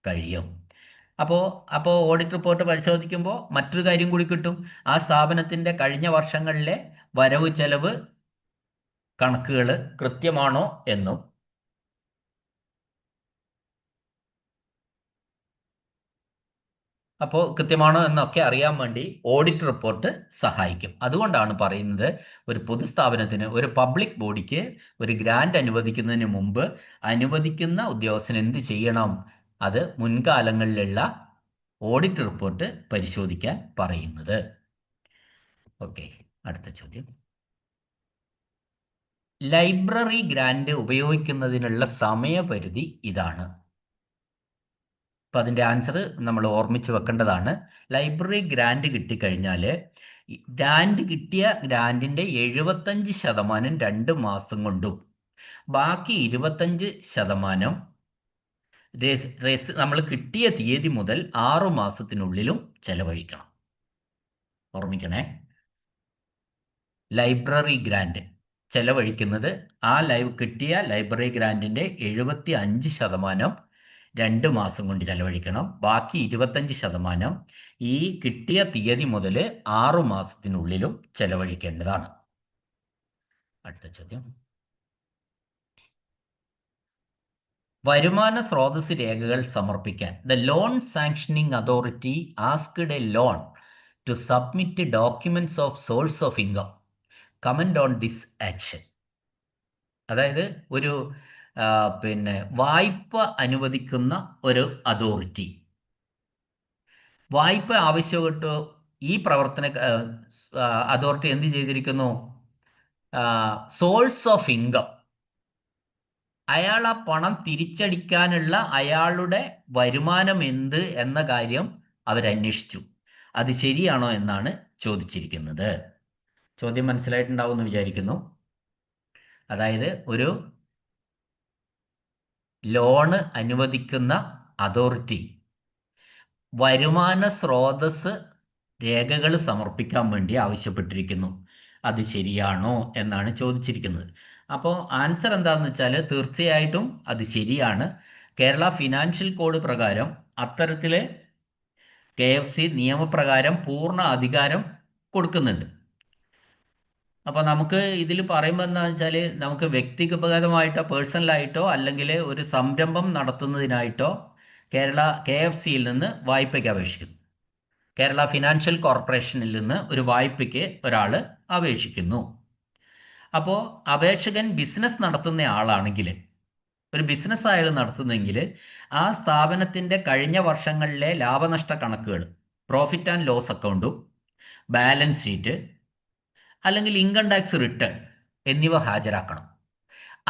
കഴിയും. അപ്പോൾ ഓഡിറ്റ് റിപ്പോർട്ട് പരിശോധിക്കുമ്പോൾ മറ്റൊരു കാര്യം കൂടി കിട്ടും. ആ സ്ഥാപനത്തിൻ്റെ കഴിഞ്ഞ വർഷങ്ങളിലെ വരവ് ചെലവ് കണക്കുകൾ കൃത്യമാണോ എന്നും അപ്പോൾ കൃത്യമാണോ എന്നൊക്കെ അറിയാൻ വേണ്ടി ഓഡിറ്റ് റിപ്പോർട്ട് സഹായിക്കും. അതുകൊണ്ടാണ് പറയുന്നത്, ഒരു പൊതുസ്ഥാപനത്തിന്, ഒരു പബ്ലിക് ബോഡിക്ക് ഒരു ഗ്രാന്റ് അനുവദിക്കുന്നതിന് മുമ്പ് അനുവദിക്കുന്ന ഉദ്യോഗസ്ഥൻ എന്ത് ചെയ്യണം? അത് മുൻകാലങ്ങളിലുള്ള ഓഡിറ്റ് റിപ്പോർട്ട് പരിശോധിക്കാൻ പറയുന്നത്. ഓക്കെ, അടുത്ത ചോദ്യം. ലൈബ്രറി ഗ്രാന്റ് ഉപയോഗിക്കുന്നതിനുള്ള സമയപരിധി ഇതാണ്. അപ്പം അതിൻ്റെ ആൻസർ നമ്മൾ ഓർമ്മിച്ച് വെക്കേണ്ടതാണ്. ലൈബ്രറി ഗ്രാന്റ് കിട്ടിക്കഴിഞ്ഞാൽ ഗ്രാന്റ് കിട്ടിയ ഗ്രാൻറ്റിൻ്റെ 75% 2 മാസം കൊണ്ടും ബാക്കി 25% നമ്മൾ കിട്ടിയ തീയതി മുതൽ 6 മാസത്തിനുള്ളിലും ചെലവഴിക്കണം. ഓർമ്മിക്കണേ, ലൈബ്രറി ഗ്രാന്റ് ചെലവഴിക്കുന്നത് കിട്ടിയ ലൈബ്രറി ഗ്രാൻറ്റിൻ്റെ 75% 2 മാസം കൊണ്ട് ചെലവഴിക്കണം. ബാക്കി 25% ഈ കിട്ടിയ തീയതി മുതൽ 6 മാസത്തിനുള്ളിലും ചെലവഴിക്കേണ്ടതാണ്. അടുത്ത ചോദ്യം. വരുമാന സ്രോതസ് രേഖകൾ സമർപ്പിക്കാൻ the loan sanctioning authority asked a loan to submit documents of source of income. Comment on this action. അതായത് ഒരു വായ്പ അനുവദിക്കുന്ന ഒരു അതോറിറ്റി വായ്പ ആവശ്യപ്പെട്ട് ഈ പ്രവർത്തന അതോറിറ്റി എന്ത് ചെയ്തിരിക്കുന്നു? സോഴ്സ് ഓഫ് ഇൻകം, അയാൾ ആ പണം തിരിച്ചടിക്കാനുള്ള അയാളുടെ വരുമാനം എന്ത് എന്ന കാര്യം അവരന്വേഷിച്ചു. അത് ശരിയാണോ എന്നാണ് ചോദിച്ചിരിക്കുന്നത്. ചോദ്യം മനസ്സിലായിട്ടുണ്ടാവുമെന്ന് വിചാരിക്കുന്നു. അതായത് ഒരു ലോണ് അനുവദിക്കുന്ന അതോറിറ്റി വരുമാന സ്രോതസ് രേഖകൾ സമർപ്പിക്കാൻ വേണ്ടി ആവശ്യപ്പെട്ടിരിക്കുന്നു. അത് ശരിയാണോ എന്നാണ് ചോദിച്ചിരിക്കുന്നത്. അപ്പോൾ ആൻസർ എന്താണെന്ന് വെച്ചാൽ തീർച്ചയായിട്ടും അത് ശരിയാണ്. കേരള ഫിനാൻഷ്യൽ കോഡ് പ്രകാരം അത്തരത്തിൽ KFC നിയമപ്രകാരം പൂർണ്ണ അധികാരം കൊടുക്കുന്നുണ്ട്. അപ്പോൾ നമുക്ക് ഇതിൽ പറയുമ്പോൾ എന്താണെന്ന് വെച്ചാൽ, നമുക്ക് വ്യക്തിഗതമായിട്ടോ പേഴ്സണലായിട്ടോ അല്ലെങ്കിൽ ഒരു സംരംഭം നടത്തുന്നതിനായിട്ടോ KFCയിൽ നിന്ന് വായ്പയ്ക്ക് അപേക്ഷിക്കുന്നു. കേരള ഫിനാൻഷ്യൽ കോർപ്പറേഷനിൽ നിന്ന് ഒരു വായ്പയ്ക്ക് ഒരാൾ അപേക്ഷിക്കുന്നു. അപ്പോൾ അപേക്ഷകൻ ബിസിനസ് നടത്തുന്ന ആളാണെങ്കിൽ, ഒരു ബിസിനസ് ആയാലും നടത്തുന്നെങ്കിൽ, ആ സ്ഥാപനത്തിൻ്റെ കഴിഞ്ഞ വർഷങ്ങളിലെ ലാഭനഷ്ട കണക്കുകൾ, പ്രോഫിറ്റ് ആൻഡ് ലോസ് അക്കൗണ്ടും ബാലൻസ് ഷീറ്റ് അല്ലെങ്കിൽ ഇൻകം ടാക്സ് റിട്ടേൺ എന്നിവ ഹാജരാക്കണം.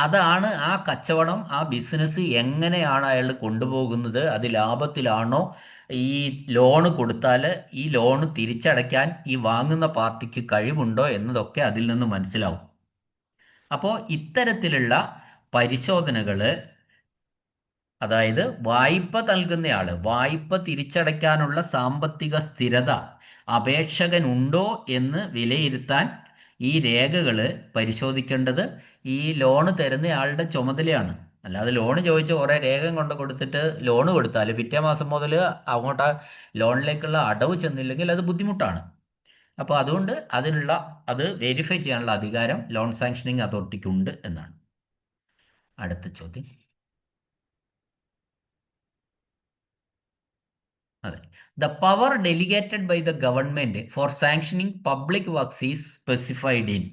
അതാണ് ആ കച്ചവടം, ആ ബിസിനസ് എങ്ങനെയാണ് അയാൾ കൊണ്ടുപോകുന്നത്, അത് ലാഭത്തിലാണോ, ഈ ലോണ് കൊടുത്താൽ ഈ ലോണ് തിരിച്ചടയ്ക്കാൻ ഈ വാങ്ങുന്ന പാർട്ടിക്ക് കഴിവുണ്ടോ എന്നതൊക്കെ അതിൽ നിന്ന് മനസ്സിലാവും. അപ്പോൾ ഇത്തരത്തിലുള്ള പരിശോധനകൾ, അതായത് വായ്പ നൽകുന്നയാൾ വായ്പ തിരിച്ചടയ്ക്കാനുള്ള സാമ്പത്തിക സ്ഥിരത അപേക്ഷകനുണ്ടോ എന്ന് വിലയിരുത്താൻ ഈ രേഖകൾ പരിശോധിക്കേണ്ടത് ഈ ലോണ് തരുന്നയാളുടെ ചുമതലയാണ്. അല്ലാതെ ലോണ് ചോദിച്ച് കുറേ രേഖ കൊണ്ട് കൊടുത്തിട്ട് ലോണ് കൊടുത്താൽ പിറ്റേ മാസം മുതൽ അങ്ങോട്ട് ലോണിലേക്കുള്ള അടവ് ചെന്നില്ലെങ്കിൽ അത് ബുദ്ധിമുട്ടാണ്. അപ്പോൾ അതുകൊണ്ട് അത് വെരിഫൈ ചെയ്യാനുള്ള അധികാരം ലോൺ സാങ്ഷനിങ് അതോറിറ്റിക്ക് ഉണ്ട് എന്നാണ്. അടുത്ത ചോദ്യം. അതെ, the power delegated by the government for sanctioning public works is specified in.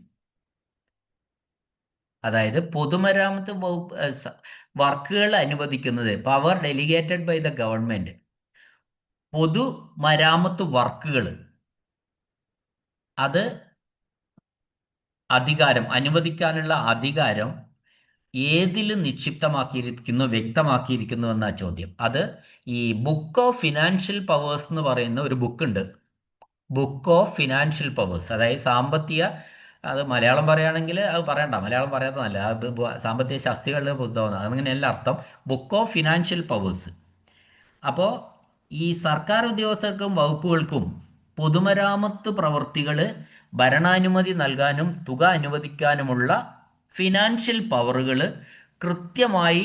അതായത് പൊതുമരാമത്ത് വകുപ്പ് വർക്കുകൾ അനുവദിക്കുന്നത്, power delegated by the government, പൊതുമരാമത്ത് വർക്കുകൾ, അത് അനുവദിക്കാനുള്ള അധികാരം ഏതിൽ നിക്ഷിപ്തമാക്കിയിരിക്കുന്നു, വ്യക്തമാക്കിയിരിക്കുന്നു എന്നാ ചോദ്യം. അത് ഈ ബുക്ക് ഓഫ് ഫിനാൻഷ്യൽ പവേഴ്സ് എന്ന് പറയുന്ന ഒരു ബുക്കുണ്ട്. ബുക്ക് ഓഫ് ഫിനാൻഷ്യൽ പവേഴ്സ്, അതായത് അത് മലയാളം പറയുകയാണെങ്കിൽ അത് പറയണ്ട, മലയാളം പറയാത്ത നല്ല, അത് സാമ്പത്തിക ശാസ്ത്രികളുടെ പുസ്തകമാണ്, അങ്ങനെയല്ല അർത്ഥം. Book of financial powers. അപ്പോൾ ഈ സർക്കാർ ഉദ്യോഗസ്ഥർക്കും വകുപ്പുകൾക്കും പൊതുമരാമത്ത് പ്രവൃത്തികൾ ഭരണാനുമതി നൽകാനും തുക അനുവദിക്കാനുമുള്ള ഫിനാൻഷ്യൽ പവറുകൾ കൃത്യമായി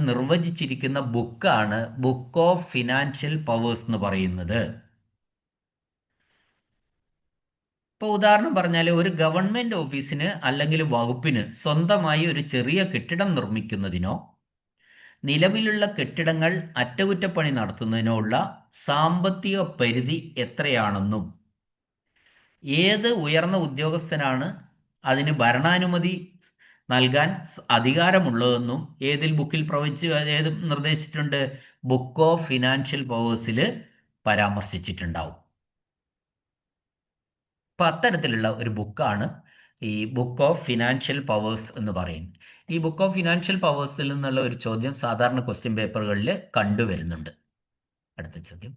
നിർവചിച്ചിരിക്കുന്ന ബുക്കാണ് ബുക്ക് ഓഫ് ഫിനാൻഷ്യൽ പവേഴ്സ് എന്ന് പറയുന്നത്. ഇപ്പോൾ ഉദാഹരണം പറഞ്ഞാൽ, ഒരു ഗവൺമെൻറ് ഓഫീസിന് അല്ലെങ്കിൽ വകുപ്പിന് സ്വന്തമായി ഒരു ചെറിയ കെട്ടിടം നിർമ്മിക്കുന്നതിനോ നിലവിലുള്ള കെട്ടിടങ്ങൾ അറ്റകുറ്റപ്പണി നടത്തുന്നതിനുള്ള സാമ്പത്തിക പരിധി എത്രയാണെന്നും ഏത് ഉയർന്ന ഉദ്യോഗസ്ഥനാണ് അതിന് ഭരണാനുമതി നൽകാൻ അധികാരമുള്ളതെന്നും ബുക്കിൽ ഏത് നിർദ്ദേശിച്ചിട്ടുണ്ട്? ബുക്ക് ഓഫ് ഫിനാൻഷ്യൽ പവേഴ്സിൽ പരാമർശിച്ചിട്ടുണ്ടാവും. അപ്പം അത്തരത്തിലുള്ള ഒരു ബുക്കാണ് ഈ ബുക്ക് ഓഫ് ഫിനാൻഷ്യൽ പവേഴ്സ് എന്ന് പറയുന്നത്. ഈ ബുക്ക് ഓഫ് ഫിനാൻഷ്യൽ പവേഴ്സിൽ നിന്നുള്ള ഒരു ചോദ്യം സാധാരണ ക്വസ്റ്റ്യൻ പേപ്പറുകളിൽ കണ്ടുവരുന്നുണ്ട്. അടുത്ത ചോദ്യം,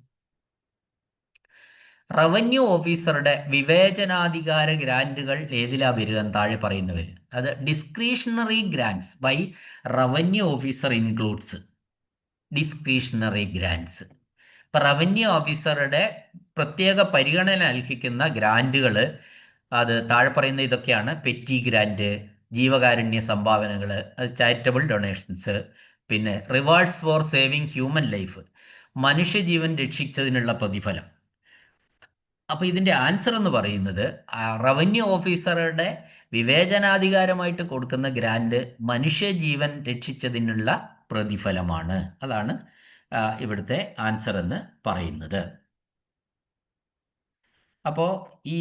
റവന്യൂ ഓഫീസറുടെ വിവേചനാധികാര ഗ്രാന്റുകൾ ഏതിലാ വരിക? താഴെ പറയുന്നവർ. അത് discretionary grants by revenue officer includes discretionary grants. ഇപ്പം റവന്യൂ ഓഫീസറുടെ പ്രത്യേക പരിഗണന അർഹിക്കുന്ന ഗ്രാന്റുകൾ അത് താഴെ പറയുന്ന ഇതൊക്കെയാണ്: പെറ്റി ഗ്രാന്റ്, ജീവകാരുണ്യ സംഭാവനകൾ, അത് ചാരിറ്റബിൾ ഡൊണേഷൻസ്, പിന്നെ rewards for saving human life, മനുഷ്യജീവൻ രക്ഷിച്ചതിനുള്ള പ്രതിഫലം. അപ്പോൾ ഇതിൻ്റെ ആൻസർ എന്ന് പറയുന്നത് റവന്യൂ ഓഫീസറുടെ വിവേചനാധികാരമായിട്ട് കൊടുക്കുന്ന ഗ്രാന്റ് മനുഷ്യജീവൻ രക്ഷിച്ചതിനുള്ള പ്രതിഫലമാണ്. അതാണ് ഇവിടുത്തെ ആൻസർ എന്ന് പറയുന്നത്. അപ്പോൾ ഈ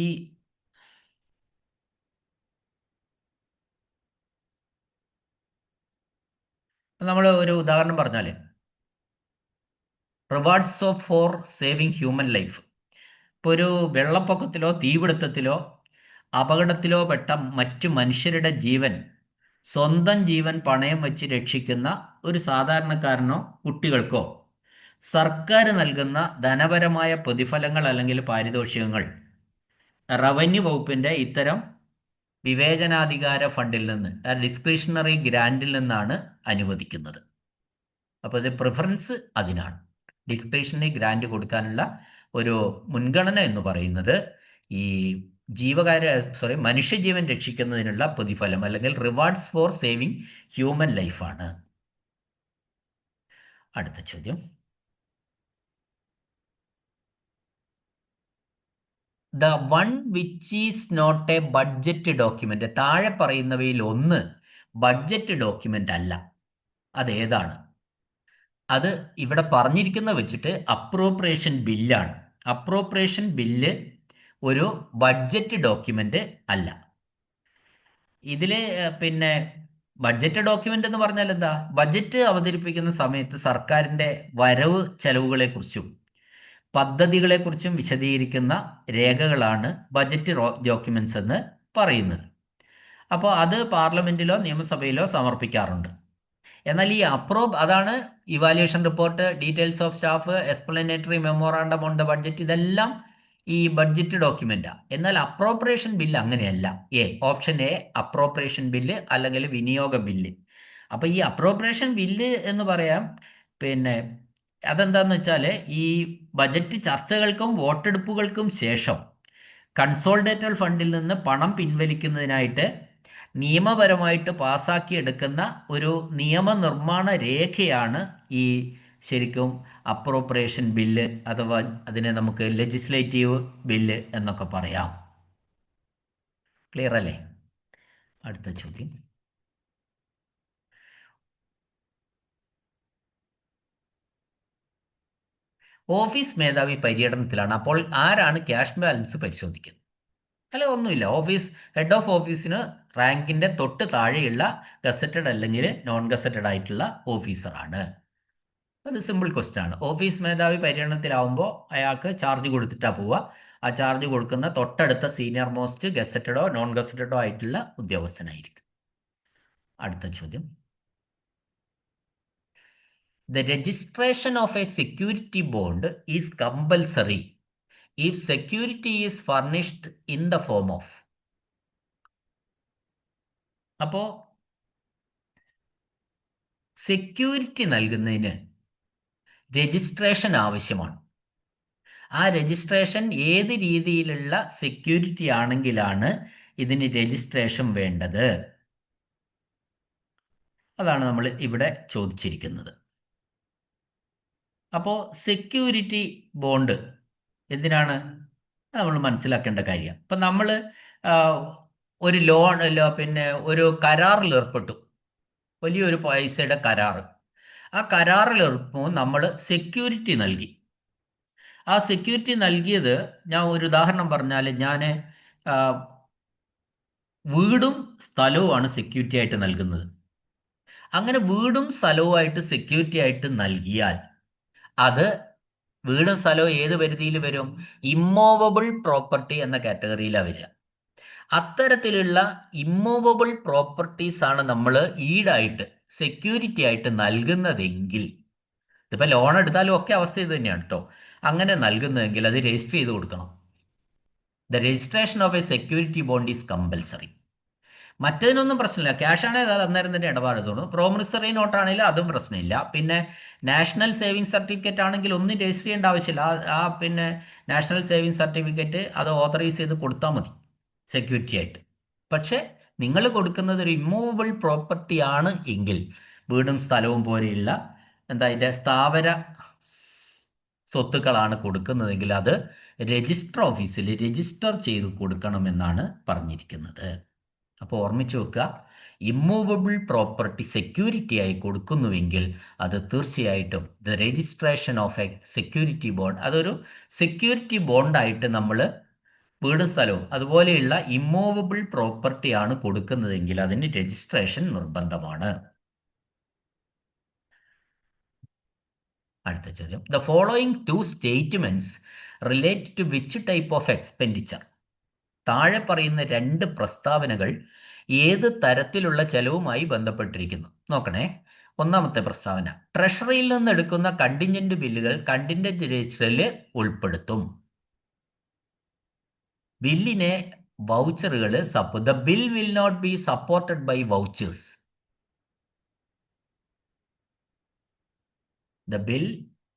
നമ്മൾ ഒരു ഉദാഹരണം പറഞ്ഞാൽ, rewards for saving human life. ഇപ്പോൾ ഒരു വെള്ളപ്പൊക്കത്തിലോ തീപിടുത്തത്തിലോ അപകടത്തിലോ പെട്ട മറ്റു മനുഷ്യരുടെ ജീവൻ, സ്വന്തം ജീവൻ പണയം വെച്ച് രക്ഷിക്കുന്ന ഒരു സാധാരണക്കാരനോ കുട്ടികൾക്കോ സർക്കാർ നൽകുന്ന ധനപരമായ പ്രതിഫലങ്ങൾ അല്ലെങ്കിൽ പാരിതോഷികങ്ങൾ റവന്യൂ വകുപ്പിൻ്റെ ഇത്തരം വിവേചനാധികാര ഫണ്ടിൽ നിന്ന്, ഡിസ്ക്രിഷണറി ഗ്രാന്റിൽ നിന്നാണ് അനുവദിക്കുന്നത്. അപ്പോൾ ഇത് പ്രിഫറൻസ് അതിനാണ്. ഡിസ്ക്രിഷണറി ഗ്രാന്റ് കൊടുക്കാനുള്ള ഒരു മുൻഗണന എന്ന് പറയുന്നത് ഈ മനുഷ്യജീവൻ രക്ഷിക്കുന്നതിനുള്ള പ്രതിഫലം അല്ലെങ്കിൽ റിവാർഡ്സ് ഫോർ സേവിങ് ഹ്യൂമൻ ലൈഫാണ്. അടുത്ത ചോദ്യം, the one which is not a budget document. താഴെ പറയുന്നവയിൽ ഒന്ന് ബഡ്ജറ്റ് ഡോക്യുമെന്റ് അല്ല. അതേതാണ്? അത് ഇവിടെ പറഞ്ഞിരിക്കുന്ന വെച്ചിട്ട് അപ്രോപ്രിയേഷൻ ബില്ലാണ്. അപ്രോപ്രിയേഷൻ ബില്ല് ഒരു ബഡ്ജറ്റ് ഡോക്യുമെന്റ് അല്ല. ഇതിൽ പിന്നെ ബഡ്ജറ്റ് ഡോക്യുമെന്റ് എന്ന് പറഞ്ഞാൽ എന്താ? ബഡ്ജറ്റ് അവതരിപ്പിക്കുന്ന സമയത്ത് സർക്കാരിൻ്റെ വരവ് ചെലവുകളെക്കുറിച്ചും പദ്ധതികളെക്കുറിച്ചും വിശദീകരിക്കുന്ന രേഖകളാണ് ബഡ്ജറ്റ് ഡോക്യുമെന്റ്സ് എന്ന് പറയുന്നത്. അപ്പോൾ അത് പാർലമെന്റിലോ നിയമസഭയിലോ സമർപ്പിക്കാറുണ്ട്. എന്നാൽ ഈ അതാണ് evaluation report, details of staff, explanatory memorandum on the budget, ഇതെല്ലാം ഈ ബഡ്ജറ്റ് ഡോക്യുമെന്റാണ്. എന്നാൽ അപ്രോപ്രിയേഷൻ ബില്ല് അങ്ങനെയല്ല. ഓപ്ഷൻ എ അപ്രോപ്രിയേഷൻ ബില്ല് അല്ലെങ്കിൽ വിനിയോഗ ബില്ല്. അപ്പോൾ ഈ അപ്രോപ്രിയേഷൻ ബില്ല് എന്ന് പറയാം. പിന്നെ അതെന്താന്ന് വെച്ചാൽ ഈ ബജറ്റ് ചർച്ചകൾക്കും വോട്ടെടുപ്പുകൾക്കും ശേഷം കൺസോളിഡേറ്റഡ് ഫണ്ടിൽ നിന്ന് പണം പിൻവലിക്കുന്നതിനായിട്ട് നിയമപരമായിട്ട് പാസാക്കിയെടുക്കുന്ന ഒരു നിയമനിർമ്മാണ രേഖയാണ് ഈ ശരിക്കും അപ്രോപ്രിയേഷൻ ബില്ല്, അഥവാ അതിനെ നമുക്ക് ലെജിസ്ലേറ്റീവ് ബില്ല് എന്നൊക്കെ പറയാം. ക്ലിയർ അല്ലേ? അടുത്ത ചോദ്യം, ഓഫീസ് മേധാവി പര്യടനത്തിലാണ്. അപ്പോൾ ആരാണ് ക്യാഷ് ബാലൻസ് പരിശോധിക്കുന്നത്? അല്ല, ഒന്നുമില്ല. ഹെഡ് ഓഫ് ഓഫീസിന് റാങ്കിന്റെ തൊട്ട് താഴെയുള്ള ഗസറ്റഡ് അല്ലെങ്കിൽ നോൺ ഗസറ്റഡ് ആയിട്ടുള്ള ഓഫീസറാണ്. അത് സിമ്പിൾ ക്വസ്റ്റ്യൻ ആണ്. ഓഫീസ് മേധാവി പര്യടനത്തിലാവുമ്പോൾ അയാൾക്ക് ചാർജ് കൊടുത്തിട്ടാണ് പോവുക. ആ ചാർജ് കൊടുക്കുന്ന തൊട്ടടുത്ത സീനിയർ മോസ്റ്റ് ഗസറ്റഡോ നോൺ ഗസറ്റഡോ ആയിട്ടുള്ള ഉദ്യോഗസ്ഥനായിരിക്കും. അടുത്ത ചോദ്യം, the registration of a security bond is compulsory if security is furnished in the form of. അപ്പോൾ സെക്യൂരിറ്റി നൽകുന്നതിന് രജിസ്ട്രേഷൻ ആവശ്യമാണ്. ആ രജിസ്ട്രേഷൻ ഏത് രീതിയിലുള്ള സെക്യൂരിറ്റി ആണെങ്കിലാണ് ഇതിന് രജിസ്ട്രേഷൻ വേണ്ടത്? അതാണ് നമ്മൾ ഇവിടെ ചോദിച്ചിരിക്കുന്നത്. അപ്പോൾ സെക്യൂരിറ്റി ബോണ്ട് എന്തിനാണ് നമ്മൾ മനസ്സിലാക്കേണ്ട കാര്യം. ഇപ്പം നമ്മൾ ഒരു ലോൺ പിന്നെ ഒരു കരാറിൽ ഏർപ്പെട്ടു, വലിയൊരു പൈസയുടെ കരാർ. ആ കരാറിലേർപ്പോൾ നമ്മൾ സെക്യൂരിറ്റി നൽകി. ആ സെക്യൂരിറ്റി നൽകിയത്, ഞാൻ ഒരു ഉദാഹരണം പറഞ്ഞാൽ, ഞാൻ വീടും സ്ഥലവുമാണ് സെക്യൂരിറ്റി ആയിട്ട് നൽകുന്നത്. അങ്ങനെ വീടും സ്ഥലവുമായിട്ട് സെക്യൂരിറ്റി ആയിട്ട് നൽകിയാൽ അത് വീടും സ്ഥലവും ഏത് പരിധിയിൽ വരും? ഇമ്മൂവബിൾ പ്രോപ്പർട്ടി എന്ന കാറ്റഗറിയിലാണ് വരിക. അത്തരത്തിലുള്ള ഇമ്മൂവബിൾ പ്രോപ്പർട്ടീസ് ആണ് നമ്മൾ ഈടായിട്ട് സെക്യൂരിറ്റി ആയിട്ട് നൽകുന്നതെങ്കിൽ, ഇതിപ്പോൾ ലോൺ എടുത്താലും ഒക്കെ അവസ്ഥ ഇത് തന്നെയാണ് കേട്ടോ. അങ്ങനെ നൽകുന്നതെങ്കിൽ അത് രജിസ്റ്റർ ചെയ്ത് കൊടുക്കണം. The registration of a security bond is compulsory. മറ്റതിനൊന്നും പ്രശ്നമില്ല, ക്യാഷ് ആണെങ്കിൽ അത് അന്നേരം തന്നെ ഇടപാട് തോന്നും. പ്രോമിസറി നോട്ടാണെങ്കിലും അതും പ്രശ്നമില്ല. പിന്നെ നാഷണൽ സേവിങ് സർട്ടിഫിക്കറ്റ് ആണെങ്കിൽ ഒന്നും രജിസ്റ്റർ ചെയ്യേണ്ട ആവശ്യമില്ല. പിന്നെ നാഷണൽ സേവിങ് സർട്ടിഫിക്കറ്റ് അത് ഓതറൈസ് ചെയ്ത് കൊടുത്താൽ മതി സെക്യൂരിറ്റി ആയിട്ട്. പക്ഷേ നിങ്ങൾ കൊടുക്കുന്നത് ഒരു ഇമ്മൂവബിൾ പ്രോപ്പർട്ടി ആണ് എങ്കിൽ, വീടും സ്ഥലവും പോലെയുള്ള അതിൻ്റെ സ്ഥാവര സ്വത്തുക്കളാണ് കൊടുക്കുന്നതെങ്കിൽ അത് രജിസ്റ്റർ ഓഫീസിൽ രജിസ്റ്റർ ചെയ്ത് കൊടുക്കണമെന്നാണ് പറഞ്ഞിരിക്കുന്നത്. അപ്പോൾ ഓർമ്മിച്ച് വെക്കുക, ഇമ്മൂവബിൾ പ്രോപ്പർട്ടി സെക്യൂരിറ്റി ആയി കൊടുക്കുന്നുവെങ്കിൽ അത് തീർച്ചയായിട്ടും the registration of a security bond, അതൊരു സെക്യൂരിറ്റി ബോണ്ടായിട്ട് നമ്മൾ വീടും സ്ഥലവും അതുപോലെയുള്ള ഇമ്മൂവബിൾ പ്രോപ്പർട്ടി ആണ് കൊടുക്കുന്നതെങ്കിൽ അതിന് രജിസ്ട്രേഷൻ നിർബന്ധമാണ്. അടുത്ത ചോദ്യം, the following two statements relate to which type of expenditure? താഴെ പറയുന്ന രണ്ട് പ്രസ്താവനകൾ ഏത് തരത്തിലുള്ള ചെലവുമായി ബന്ധപ്പെട്ടിരിക്കുന്നു? നോക്കണേ. ഒന്നാമത്തെ പ്രസ്താവന, ട്രഷറിയിൽ നിന്ന് എടുക്കുന്ന കണ്ടിൻജന്റ് ബില്ലുകൾ കണ്ടിൻജന്റ് രജിസ്റ്ററിൽ ഉൾപ്പെടുത്തും. ബില്ലിനെ വൗച്ചറുകൾ the bill will not be supported by vouchers. The bill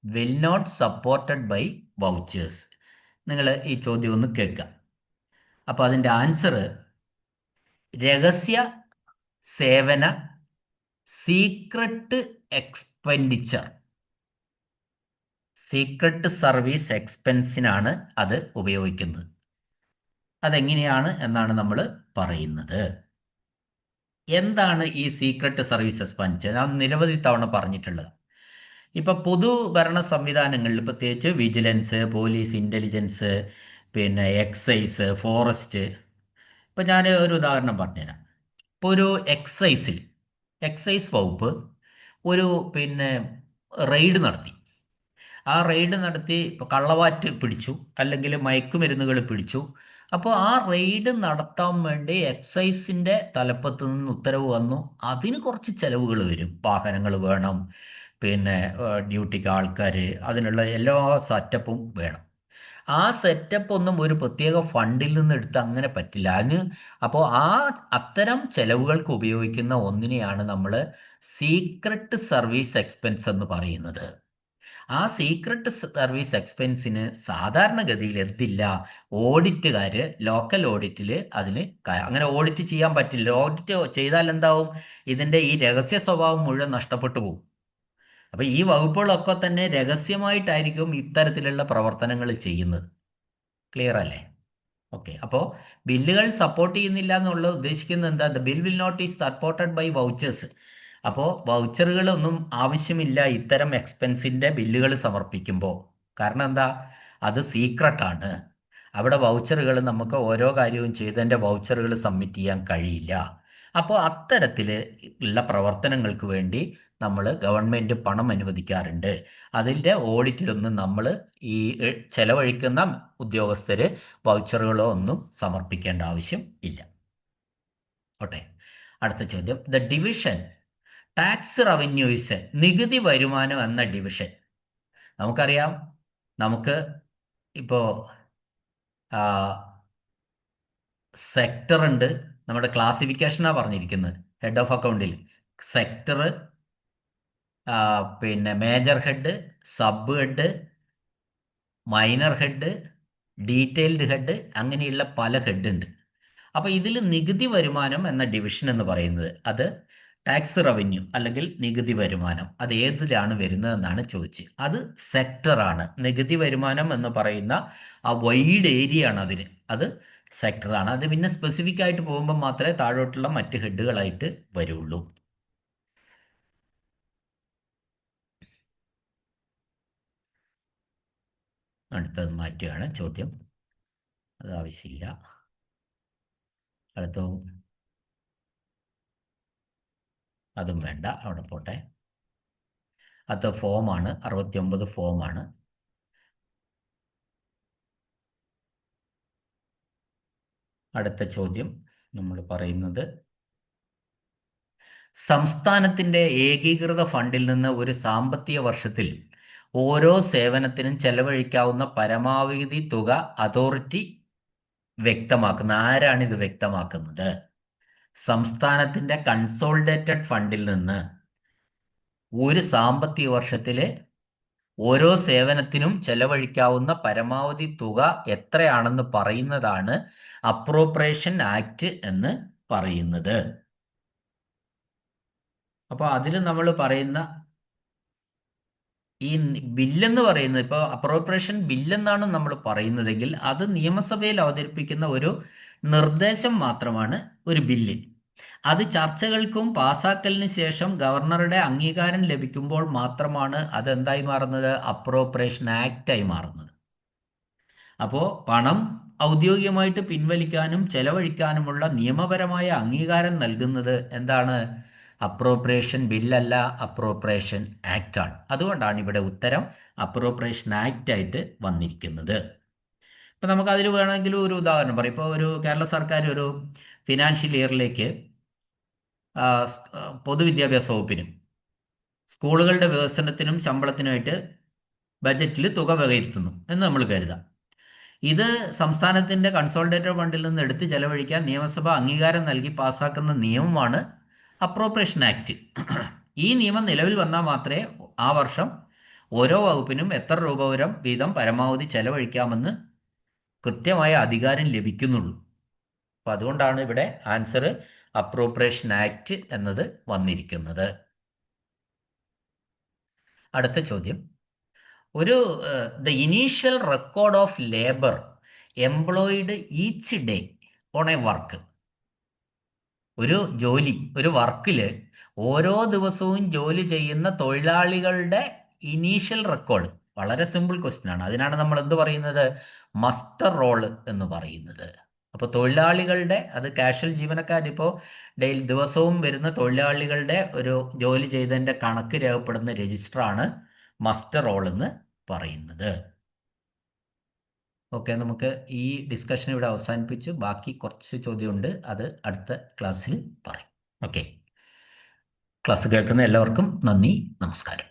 will not supported by vouchers. നിങ്ങൾ ഈ ചോദ്യം ഒന്ന് കേൾക്കുക. അപ്പോൾ അതിൻ്റെ ആൻസർ രഹസ്യ സേവന സീക്രട്ട് എക്സ്പെൻഡിച്ചർ, സീക്രട്ട് സർവീസ് എക്സ്പെൻസിനാണ് അത് ഉപയോഗിക്കുന്നത്. അതെങ്ങനെയാണ് എന്നാണ് നമ്മൾ പറയുന്നത്. എന്താണ് ഈ സീക്രട്ട് സർവീസ് എക്സ്പെൻഡിച്ചർ? ഞാൻ നിരവധി തവണ പറഞ്ഞിട്ടുള്ളത്. ഇപ്പം പൊതുഭരണ സംവിധാനങ്ങളിൽ പ്രത്യേകിച്ച് വിജിലൻസ്, പോലീസ്, ഇൻ്റലിജൻസ്, പിന്നെ എക്സൈസ്, ഫോറസ്റ്റ്. ഇപ്പം ഞാൻ ഒരു ഉദാഹരണം പറഞ്ഞുതരാം. ഇപ്പോൾ ഒരു എക്സൈസ് വകുപ്പ് ഒരു പിന്നെ റെയ്ഡ് നടത്തി. ആ റെയ്ഡ് നടത്തി ഇപ്പോൾ കള്ളവാറ്റ് പിടിച്ചു, അല്ലെങ്കിൽ മയക്കുമരുന്നുകൾ പിടിച്ചു. അപ്പോൾ ആ റെയ്ഡ് നടത്താൻ വേണ്ടി എക്സൈസിൻ്റെ തലപ്പത്ത് നിന്ന് ഉത്തരവ് വന്നു. അതിന് കുറച്ച് ചിലവുകൾ വരും. വാഹനങ്ങൾ വേണം, പിന്നെ ഡ്യൂട്ടിക്ക് ആൾക്കാർ, അതിനുള്ള എല്ലാ സെറ്റപ്പും വേണം. ആ സെറ്റപ്പ് ഒന്നും ഒരു പ്രത്യേക ഫണ്ടിൽ നിന്ന് എടുത്ത് അങ്ങനെ പറ്റില്ല. അപ്പോൾ അത്തരം ചെലവുകൾക്ക് ഉപയോഗിക്കുന്ന ഒന്നിനെയാണ് നമ്മൾ സീക്രട്ട് സർവീസ് എക്സ്പെൻസ് എന്ന് പറയുന്നത്. ആ സീക്രട്ട് സർവീസ് എക്സ്പെൻസിന് സാധാരണഗതിയിൽ എന്തില്ല, ഓഡിറ്റുകാർ ലോക്കൽ ഓഡിറ്റിൽ അതിന് അങ്ങനെ ഓഡിറ്റ് ചെയ്യാൻ പറ്റില്ല. ഓഡിറ്റ് ചെയ്താൽ എന്താവും? ഇതിൻ്റെ ഈ രഹസ്യ സ്വഭാവം മുഴുവൻ നഷ്ടപ്പെട്ടു പോകും. അപ്പോൾ ഈ വകുപ്പുകളൊക്കെ തന്നെ രഹസ്യമായിട്ടായിരിക്കും ഇത്തരത്തിലുള്ള പ്രവർത്തനങ്ങൾ ചെയ്യുന്നത്. ക്ലിയർ അല്ലേ? ഓക്കെ. അപ്പോൾ ബില്ലുകൾ സപ്പോർട്ട് ചെയ്യുന്നില്ല എന്നുള്ളത് ഉദ്ദേശിക്കുന്നത് എന്താ? The bill will not is supported by vouchers. അപ്പോൾ വൗച്ചറുകളൊന്നും ആവശ്യമില്ല ഇത്തരം എക്സ്പെൻസിൻ്റെ ബില്ലുകൾ സമർപ്പിക്കുമ്പോൾ. കാരണം എന്താ? അത് സീക്രട്ടാണ്. അവിടെ വൗച്ചറുകൾ നമുക്ക് ഓരോ കാര്യവും ചെയ്തതിൻ്റെ വൗച്ചറുകൾ സബ്മിറ്റ് ചെയ്യാൻ കഴിയില്ല. അപ്പോൾ അത്തരത്തിൽ ഉള്ള പ്രവർത്തനങ്ങൾക്ക് വേണ്ടി നമ്മൾ ഗവൺമെൻറ് പണം അനുവദിക്കാറുണ്ട്. അതിൻ്റെ ഓഡിറ്റിലൊന്നും നമ്മൾ ഈ ചെലവഴിക്കുന്ന ഉദ്യോഗസ്ഥർ വൗച്ചറുകളോ ഒന്നും സമർപ്പിക്കേണ്ട ആവശ്യം ഇല്ല. ഓട്ടെ. അടുത്ത ചോദ്യം, ദ ഡിവിഷൻ ടാക്സ് റവന്യൂസ്, നികുതി വരുമാനം എന്ന ഡിവിഷൻ. നമുക്കറിയാം, നമുക്ക് ഇപ്പോൾ സെക്ടർ ഉണ്ട്. നമ്മുടെ ക്ലാസിഫിക്കേഷനാണ് പറഞ്ഞിരിക്കുന്നത് ഹെഡ് ഓഫ് അക്കൗണ്ടിൽ. സെക്ടർ, പിന്നെ major head, sub head, minor head, detailed head, അങ്ങനെയുള്ള പല ഹെഡ് ഉണ്ട്. അപ്പോൾ ഇതിൽ നികുതി വരുമാനം എന്ന ഡിവിഷൻ എന്ന് പറയുന്നത് അത് ടാക്സ് റവന്യൂ അല്ലെങ്കിൽ നികുതി വരുമാനം അത് ഏതിലാണ് വരുന്നതെന്നാണ് ചോദിച്ചത്. അത് സെക്ടറാണ്. നികുതി വരുമാനം എന്ന് പറയുന്ന ആ വൈഡ് ഏരിയ ആണ് അതിന്. അത് സെക്ടറാണ്. അത് പിന്നെ സ്പെസിഫിക് ആയിട്ട് പോകുമ്പോൾ മാത്രമേ താഴോട്ടുള്ള മറ്റ് ഹെഡുകളായിട്ട് വരുള്ളൂ. അടുത്തത് മാറ്റുകയാണ് ചോദ്യം, അത് ആവശ്യമില്ല. അടുത്തതും അതും വേണ്ട, അവിടെ പോട്ടെ. അത് ഫോമാണ്, 69 ഫോമാണ്. അടുത്ത ചോദ്യം നമ്മൾ പറയുന്നത്, സംസ്ഥാനത്തിന്റെ ഏകീകൃത ഫണ്ടിൽ നിന്ന് ഒരു സാമ്പത്തിക വർഷത്തിൽ ഓരോ സേവനത്തിനും ചെലവഴിക്കാവുന്ന പരമാവധി തുക അതോറിറ്റി വ്യക്തമാക്കുന്ന, ആരാണ് ഇത് വ്യക്തമാക്കുന്നത്? സംസ്ഥാനത്തിന്റെ കൺസോളിഡേറ്റഡ് ഫണ്ടിൽ നിന്ന് ഒരു സാമ്പത്തിക വർഷത്തിലെ ഓരോ സേവനത്തിനും ചെലവഴിക്കാവുന്ന പരമാവധി തുക എത്രയാണെന്ന് പറയുന്നതാണ് അപ്രോപ്രിയേഷൻ ആക്ട് എന്ന് പറയുന്നത്. അപ്പോൾ അതിൽ നമ്മൾ പറയുന്ന ഈ ബില്ലെന്ന് പറയുന്നത്, ഇപ്പോൾ അപ്രോപ്രിയേഷൻ ബില്ലെന്നാണ് നമ്മൾ പറയുന്നതെങ്കിൽ അത് നിയമസഭയിൽ അവതരിപ്പിക്കുന്ന ഒരു നിർദ്ദേശം മാത്രമാണ് ഒരു ബില്ല്. അത് ചർച്ചകൾക്കും പാസാക്കലിന് ശേഷം ഗവർണറുടെ അംഗീകാരം ലഭിക്കുമ്പോൾ മാത്രമാണ് അതെന്തായി മാറുന്നത്? അപ്രോപ്രിയേഷൻ ആക്റ്റായി മാറുന്നത്. അപ്പോൾ പണം ഔദ്യോഗികമായിട്ട് പിൻവലിക്കാനും ചെലവഴിക്കാനുമുള്ള നിയമപരമായ അംഗീകാരം നൽകുന്നത് എന്താണ്? അപ്രോപ്രിയേഷൻ ബില്ലല്ല, അപ്രോപ്രിയേഷൻ ആക്ട് ആണ്. അതുകൊണ്ടാണ് ഇവിടെ ഉത്തരം അപ്രോപ്രിയേഷൻ ആക്ട് ആയിട്ട് വന്നിരിക്കുന്നത്. ഇപ്പം നമുക്ക് അതിൽ വേണമെങ്കിൽ ഒരു ഉദാഹരണം പറയും. ഇപ്പോൾ ഒരു കേരള സർക്കാർ ഒരു ഫിനാൻഷ്യൽ ഇയറിലേക്ക് പൊതുവിദ്യാഭ്യാസ വകുപ്പിനും സ്കൂളുകളുടെ വികസനത്തിനും ശമ്പളത്തിനുമായിട്ട് ബജറ്റിൽ തുക വകയിരുത്തുന്നു എന്ന് നമ്മൾ കരുതാം. ഇത് സംസ്ഥാനത്തിൻ്റെ കൺസോളിഡേറ്റഡ് ഫണ്ടിൽ നിന്ന് എടുത്ത് ചെലവഴിക്കാൻ നിയമസഭ അംഗീകാരം നൽകി പാസ്സാക്കുന്ന നിയമമാണ് അപ്രോപ്രിയേഷൻ ആക്ട്. ഈ നിയമം നിലവിൽ വന്നാൽ മാത്രമേ ആ വർഷം ഓരോ വകുപ്പിനും എത്ര രൂപ വീതം പരമാവധി ചെലവഴിക്കാമെന്ന് കൃത്യമായ അധികാരം ലഭിക്കുന്നുള്ളൂ. അപ്പോൾ അതുകൊണ്ടാണ് ഇവിടെ ആൻസർ അപ്രോപ്രിയേഷൻ ആക്ട് എന്നത് വന്നിരിക്കുന്നത്. അടുത്ത ചോദ്യം, ഒരു the initial record of labour employed each day on A work. ഒരു ജോലി, ഒരു വർക്കിൽ ഓരോ ദിവസവും ജോലി ചെയ്യുന്ന തൊഴിലാളികളുടെ ഇനീഷ്യൽ റെക്കോർഡ്. വളരെ സിമ്പിൾ ക്വസ്റ്റ്യൻ ആണ്. അതിനാണ് നമ്മൾ എന്ത് പറയുന്നത്? മസ്റ്റർ റോൾ എന്ന് പറയുന്നത്. അപ്പോൾ തൊഴിലാളികളുടെ, അത് കാഷ്വൽ ജീവനക്കാരിപ്പോൾ ദിവസവും വരുന്ന തൊഴിലാളികളുടെ ഒരു ജോലി ചെയ്തതിൻ്റെ കണക്ക് രേഖപ്പെടുന്ന രജിസ്റ്ററാണ് മസ്റ്റർ റോൾ എന്ന് പറയുന്നത്. ഓക്കെ, നമുക്ക് ഈ ഡിസ്കഷൻ ഇവിടെ അവസാനിപ്പിച്ച് ബാക്കി കുറച്ച് ചോദ്യമുണ്ട്, അത് അടുത്ത ക്ലാസ്സിൽ പറയും. ഓക്കെ, ക്ലാസ് കേൾക്കുന്ന എല്ലാവർക്കും നന്ദി, നമസ്കാരം.